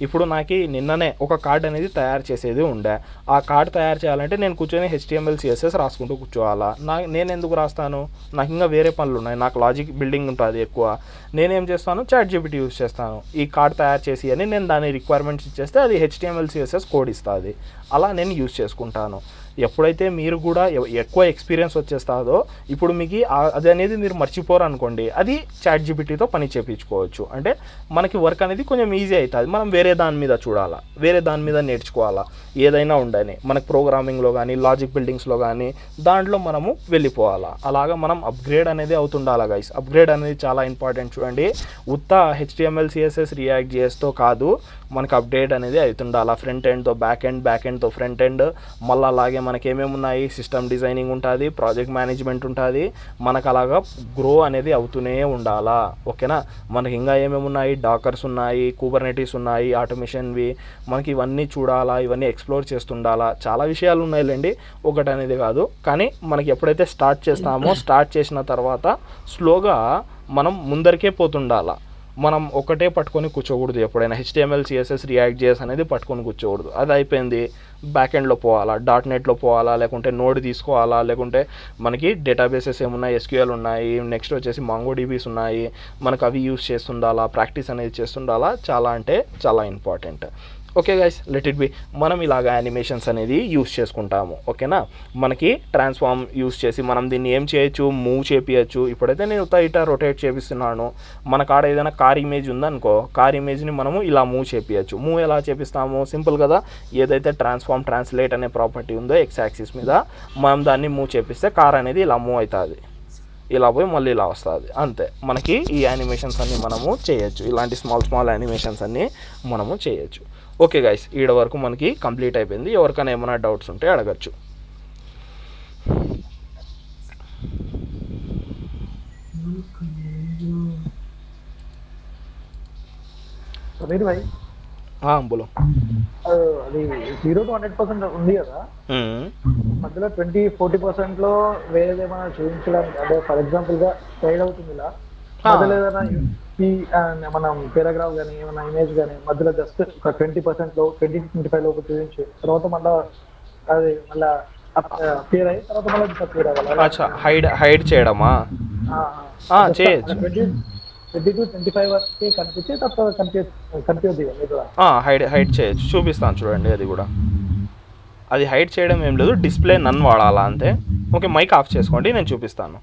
ఇప్పుడు నాకు నిన్ననే ఒక కార్డు అనేది తయారు చేసేది ఉండే. ఆ కార్డు తయారు చేయాలంటే నేను కూర్చొని HTML CSS రాసుకుంటూ కూర్చోవాలా? నేను ఎందుకు రాస్తాను? నాకు ఇంకా వేరే పనులు ఉన్నాయి, నాకు లాజిక్ బిల్డింగ్ ఉంటుంది ఎక్కువ. నేనేం చేస్తాను, చాట్ జీపీటీ యూస్ చేస్తాను. ఈ కార్డు తయారు చేసి అని నేను దాని రిక్వైర్మెంట్స్ ఇచ్చేస్తే అది HTML CSS కోడ్ ఇస్తుంది. అలా నేను యూస్ చేసుకుంటాను. ఎప్పుడైతే మీరు కూడా ఎక్కువ ఎక్స్పీరియన్స్ వచ్చేస్తుందో, ఇప్పుడు మీకు అది అనేది మీరు మర్చిపోరు అనుకోండి, అది చాట్ జీపీటీతో పని చేయించుకోవచ్చు. అంటే మనకి వర్క్ అనేది కొంచెం ఈజీ అవుతుంది. మనం వేరే దాని మీద చూడాలా, వేరే దాని మీద నేర్చుకోవాలా, ఏదైనా ఉండని మనకు ప్రోగ్రామింగ్లో కానీ లాజిక్ బిల్డింగ్స్లో కానీ దాంట్లో మనము వెళ్ళిపోవాలా. అలాగా మనం అప్గ్రేడ్ అనేది అవుతుండాలా గైస్. అప్గ్రేడ్ అనేది చాలా ఇంపార్టెంట్. చూడండి, ఉత్త HTML CSS React JSతో కాదు, మనకు అప్డేట్ అనేది అవుతుండాలా. ఫ్రంట్ ఎండ్తో బ్యాక్ ఎండ్, బ్యాక్ ఎండ్తో ఫ్రంట్ ఎండ్. మళ్ళీ అలాగే మనకి ఏమేమి ఉన్నాయి, సిస్టమ్ డిజైనింగ్ ఉంటుంది, ప్రాజెక్ట్ మేనేజ్మెంట్ ఉంటుంది. మనకు అలాగా గ్రో అనేది అవుతూనే ఉండాలా. ఓకేనా? మనకి ఇంకా ఏమేమి ఉన్నాయి, డాకర్స్ ఉన్నాయి, కుబర్నెటీస్ ఉన్నాయి, ఆటోమేషన్వి. మనకి ఇవన్నీ చూడాలా, ఇవన్నీ ఎక్స్ప్లోర్ చేస్తుండాలా. చాలా విషయాలు ఉన్నాయిలేండి, ఒకటి అనేది కాదు. కానీ మనకి ఎప్పుడైతే స్టార్ట్ చేస్తామో, స్టార్ట్ చేసిన తర్వాత స్లోగా మనం ముందరికే పోతుండాలా. మనం ఒకటే పట్టుకొని కూర్చోకూడదు. ఎప్పుడైనా HTML CSS React JS అనేది పట్టుకొని కూర్చోకూడదు. అది అయిపోయింది, బ్యాక్ ఎండ్లో పోవాలా, .NETలో పోవాలా, లేకుంటే నోడ్ తీసుకోవాలా, లేకుంటే మనకి డేటాబేసెస్ ఏమున్నాయి, SQL ఉన్నాయి, నెక్స్ట్ వచ్చేసి MongoDBs ఉన్నాయి, మనకు అవి యూస్ చేస్తుండాలా, ప్రాక్టీస్ అనేది చేస్తుండాలా. చాలా అంటే చాలా important. Okay guys, let it be. మనం ఇలాగ యానిమేషన్స్ అనేది యూస్ చేసుకుంటాము. ఓకేనా? మనకి ట్రాన్స్ఫార్మ్ యూస్ చేసి మనం దీన్ని ఏం చేయొచ్చు, మూవ్ చేపించచ్చు. ఇప్పుడైతే నేను ఇటా రొటేట్ చేపిస్తున్నాను. మన కాడ ఏదైనా కార్ ఇమేజ్ ఉందనుకో, కార్ ఇమేజ్ని మనము ఇలా మూవ్ చేపించచ్చు. మూవ్ ఎలా చేపిస్తాము? సింపుల్ కదా. ఏదైతే ట్రాన్స్ఫార్మ్ ట్రాన్స్లేట్ అనే ప్రాపర్టీ ఉందో X యాక్సిస్ మీద, మనం దాన్ని మూవ్ చేపిస్తే కార్ అనేది ఇలా మూవ్ అవుతుంది, ఇలా పోయి మళ్ళీ ఇలా వస్తుంది. అంతే. మనకి ఈ యానిమేషన్స్ అన్నీ మనము చేయొచ్చు. ఇలాంటి స్మాల్ యానిమేషన్స్ అన్నీ మనము చేయొచ్చు. ఓకే గైస్, ఈడ వరకు మనకి కంప్లీట్ అయిపోయింది. ఎవరికైనా ఏమైనా డౌట్స్ ఉంటే అడగచ్చు. బోలో. అది 0 to 100% ఉంది కదా, మధ్యలో 20-40% వేరేదేమైనా చూపించడానికి, అంటే ఫర్ ఎగ్జాంపుల్ గా సైడ్ అవుతుంది ఇలా మధ్యలో ఏదైనా ఈ మనం పారాగ్రాఫ్ కానీ ఏమైనా ఇమేజ్ కానీ మధ్యలో జస్ట్ ఒక 20% 20-25 లోపు చూపించి తర్వాత మళ్ళీ అది మళ్ళీ అపియర్ అయ్యి తర్వాత మళ్ళీ డిసపియర్ అవ్వాలి. హైడ్ చేయడమా? చేయొచ్చు. 20-25 వరకు కనిపించి తర్వాత కనిపించదు. హైడ్ చేయొచ్చు, చూపిస్తాను చూడండి. అది కూడా అది హైడ్ చేయడం ఏం లేదు, డిస్ప్లే నన్ వాడాలా అంతే. ఓకే, మైక్ ఆఫ్ చేసుకోండి, నేను చూపిస్తాను.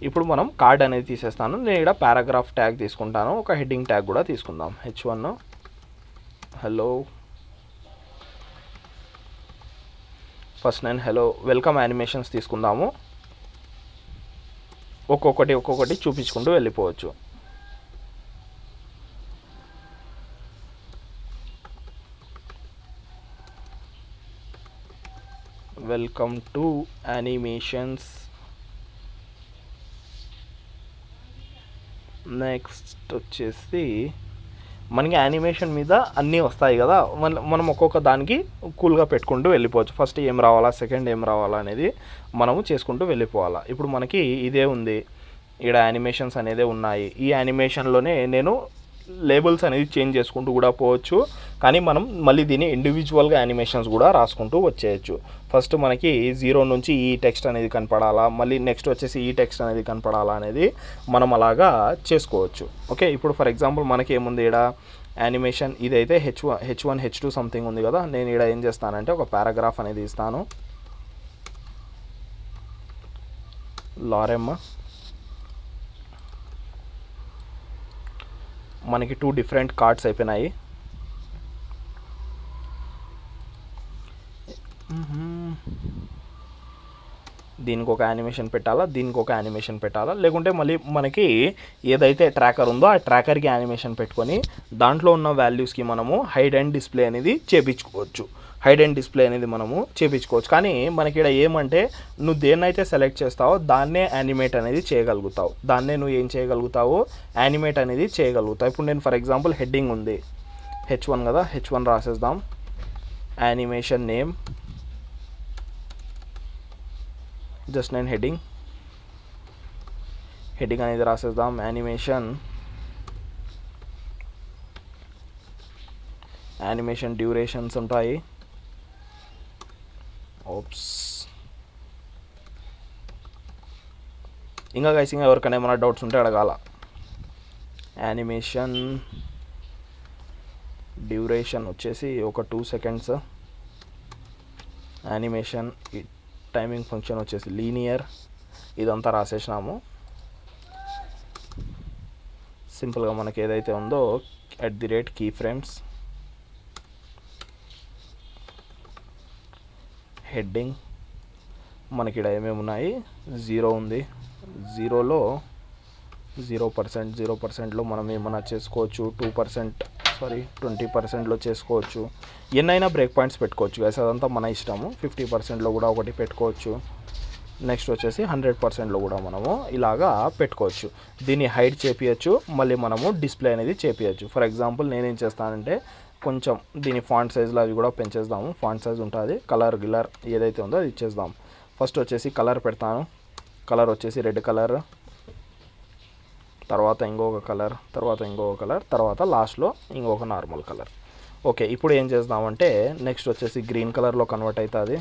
ఇప్పుడు మనం కార్డ్ అనేది తీసేస్తాను. నేను ఇక్కడ పారాగ్రాఫ్ ట్యాగ్ తీసుకుంటాను, ఒక హెడ్డింగ్ ట్యాగ్ కూడా తీసుకుందాం, H1. హలో, ఫస్ట్ నేను హలో వెల్కమ్ యానిమేషన్స్ తీసుకుందాము. ఒక్కొక్కటి చూపించుకుంటూ వెళ్ళిపోవచ్చు. Welcome to animations. నెక్స్ట్ వచ్చేసి మనకి యానిమేషన్ మీద అన్నీ వస్తాయి కదా, మనం ఒక్కొక్క దానికి కూల్గా పెట్టుకుంటూ వెళ్ళిపోవచ్చు. ఫస్ట్ ఏం రావాలా, సెకండ్ ఏం రావాలా అనేది మనము చేసుకుంటూ వెళ్ళిపోవాలా. ఇప్పుడు మనకి ఇదే ఉంది, ఇక్కడ యానిమేషన్స్ అనేదే ఉన్నాయి. ఈ యానిమేషన్లోనే నేను లేబుల్స్ అనేది చేంజ్ చేసుకుంటూ కూడా పోవచ్చు. కానీ మనం మళ్ళీ దీన్ని ఇండివిజువల్గా యానిమేషన్స్ కూడా రాసుకుంటూ వచ్చేయచ్చు. ఫస్ట్ మనకి 0 నుంచి ఈ టెక్స్ట్ అనేది కనపడాలా, మళ్ళీ నెక్స్ట్ వచ్చేసి ఈ టెక్స్ట్ అనేది కనపడాలా అనేది మనం అలాగా చేసుకోవచ్చు. ఓకే, ఇప్పుడు ఫర్ ఎగ్జాంపుల్ మనకి ఏముంది ఇక్కడ యానిమేషన్, ఇదైతే H1 H2 సంథింగ్ ఉంది కదా. నేను ఇక్కడ ఏం చేస్తానంటే ఒక పారాగ్రాఫ్ అనేది ఇస్తాను. లారెమ్ మనకి 2 డిఫరెంట్ కార్డ్స్ అయిపోయినాయి. దీనికి ఒక యానిమేషన్ పెట్టాలా, దీనికి ఒక యానిమేషన్ పెట్టాలా, లేకుంటే మళ్ళీ మనకి ఏదైతే ట్రాకర్ ఉందో ఆ ట్రాకర్కి యానిమేషన్ పెట్టుకొని దాంట్లో ఉన్న వాల్యూస్కి మనము హైడ్ అండ్ డిస్ప్లే అనేది చేపించుకోవచ్చు. హైడ్ అండ్ డిస్ప్లే అనేది మనము చేపించుకోవచ్చు. కానీ మనకి ఇక్కడ ఏమంటే నువ్వు దేన్నైతే సెలెక్ట్ చేస్తావో దాన్నే యానిమేట్ అనేది చేయగలుగుతావు. దాన్నే నువ్వు ఏం చేయగలుగుతావు, యానిమేట్ అనేది చేయగలుగుతావు. ఇప్పుడు నేను ఫర్ ఎగ్జాంపుల్ హెడ్డింగ్ ఉంది H1 కదా, H1 రాసేద్దాం. యానిమేషన్ నేమ్ జస్ట్ నేను హెడ్డింగ్ అనేది రాసేద్దాం. యానిమేషన్ డ్యూరేషన్స్ ఉంటాయి. ఇంకా గైస్ ఇంకా ఎవరికైనా ఏమైనా డౌట్స్ ఉంటే అడగాల. యానిమేషన్ డ్యూరేషన్ వచ్చేసి ఒక 2 సెకండ్స్. యానిమేషన్ టైమింగ్ ఫంక్షన్ వచ్చేసి లీనియర్. ఇదంతా రాసేసినాము. సింపుల్గా మనకి ఏదైతే ఉందో @ కీ ఫ్రేమ్స్, హెడ్డింగ్ మనకి ఇక్కడ ఏమేమి ఉన్నాయి, 0 ఉంది. 0లో 0%లో మనం ఏమైనా చేసుకోవచ్చు. 20%లో చేసుకోవచ్చు. ఎన్నైనా బ్రేక్ పాయింట్స్ పెట్టుకోవచ్చు గైస్, అదంతా మన ఇష్టము. 50%లో కూడా ఒకటి పెట్టుకోవచ్చు. నెక్స్ట్ వచ్చేసి 100%లో కూడా మనము ఇలాగా పెట్టుకోవచ్చు. దీన్ని హైడ్ చేపియచ్చు, మళ్ళీ మనము డిస్ప్లే అనేది చేపియచ్చు. ఫర్ ఎగ్జాంపుల్ నేనేం చేస్తానంటే కొంచెం దీని ఫాంట్ సైజ్లో అవి కూడా పెంచేద్దాము. ఫాంట్ సైజ్ ఉంటుంది, కలర్ ఏదైతే ఉందో అది ఇచ్చేద్దాం. ఫస్ట్ వచ్చేసి కలర్ పెడతాను. కలర్ వచ్చేసి రెడ్ కలర్, తర్వాత ఇంకొక కలర్, తర్వాత లాస్ట్లో ఇంకొక నార్మల్ కలర్. ఓకే, ఇప్పుడు ఏం చేద్దామంటే నెక్స్ట్ వచ్చేసి గ్రీన్ కలర్లో కన్వర్ట్ అవుతుంది.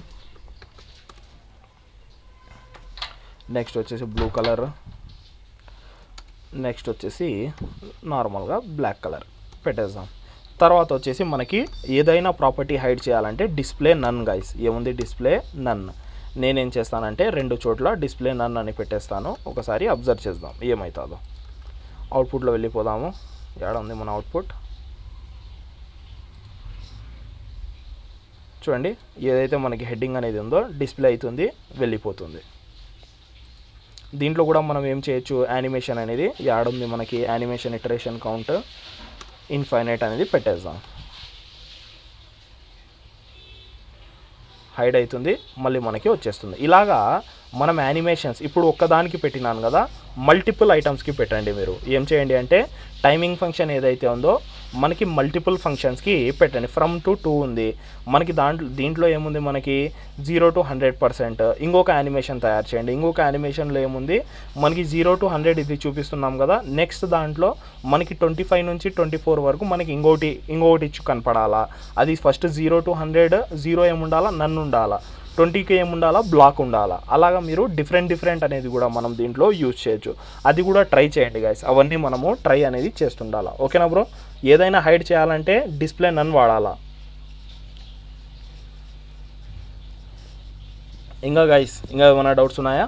నెక్స్ట్ వచ్చేసి బ్లూ కలర్, నెక్స్ట్ వచ్చేసి నార్మల్గా బ్లాక్ కలర్ పెట్టేద్దాం. తర్వాత వచ్చేసి మనకి ఏదైనా ప్రాపర్టీ హైడ్ చేయాలంటే డిస్ప్లే నన్ గైస్. ఏముంది, డిస్ప్లే నన్. నేనేం చేస్తానంటే 2 చోట్ల డిస్ప్లే నన్ అని పెట్టేస్తాను. ఒకసారి అబ్జర్వ్ చేద్దాం ఏమవుతుందో. అవుట్పుట్లో వెళ్ళిపోదాము. ఎక్కడ ఉంది మన అవుట్పుట్? చూడండి, ఏదైతే మనకి హెడ్డింగ్ అనేది ఉందో డిస్ప్లే అవుతుంది, వెళ్ళిపోతుంది. దీంట్లో కూడా మనం ఏం చేయొచ్చు, యానిమేషన్ అనేది ఉంది మనకి, యానిమేషన్ ఇటరేషన్ కౌంట్ ఇన్ఫైనైట్ అనేది పెట్టేద్దాం. హైడ్ అవుతుంది, మళ్ళీ మనకి వచ్చేస్తుంది. ఇలాగా మనం యానిమేషన్స్ ఇప్పుడు ఒక్కదానికి పెట్టినాను కదా, మల్టిపుల్ ఐటమ్స్కి పెట్టండి. మీరు ఏం చేయండి అంటే టైమింగ్ ఫంక్షన్ ఏదైతే ఉందో మనకి మల్టిపుల్ ఫంక్షన్స్కి పెట్టండి. ఫ్రమ్ టు 2 ఉంది మనకి. దీంట్లో ఏముంది మనకి 0 to 100%. ఇంకొక యానిమేషన్ తయారు చేయండి. ఇంకొక యానిమేషన్లో ఏముంది మనకి 0 to 100 ఇది చూపిస్తున్నాం కదా. నెక్స్ట్ దాంట్లో మనకి 25 నుంచి 24 వరకు మనకి ఇంకోటి ఇచ్చి కనపడాలా. అది ఫస్ట్ 0 to 100, 0 ఏముండాలా, నన్ను ఉండాలా. 20కి ఏముండాలా, బ్లాక్ ఉండాలా. అలాగా మీరు డిఫరెంట్ అనేది కూడా మనం దీంట్లో యూజ్ చేయొచ్చు. అది కూడా ట్రై చేయండి గైస్. అవన్నీ మనము ట్రై అనేది చేస్తుండాలా. ఓకేనా బ్రో? ఏదైనా హైడ్ చేయాలంటే డిస్ప్లే నన్ వాడాలా. ఇంకా గైస్ ఇంకా ఏమైనా డౌట్స్ ఉన్నాయా?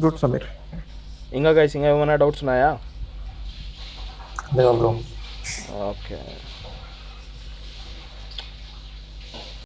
గుడ్ సమీర్. ఇంకా గైస్ ఇంకా ఏమైనా డౌట్స్ ఉన్నాయా? బ్రో. ఓకే.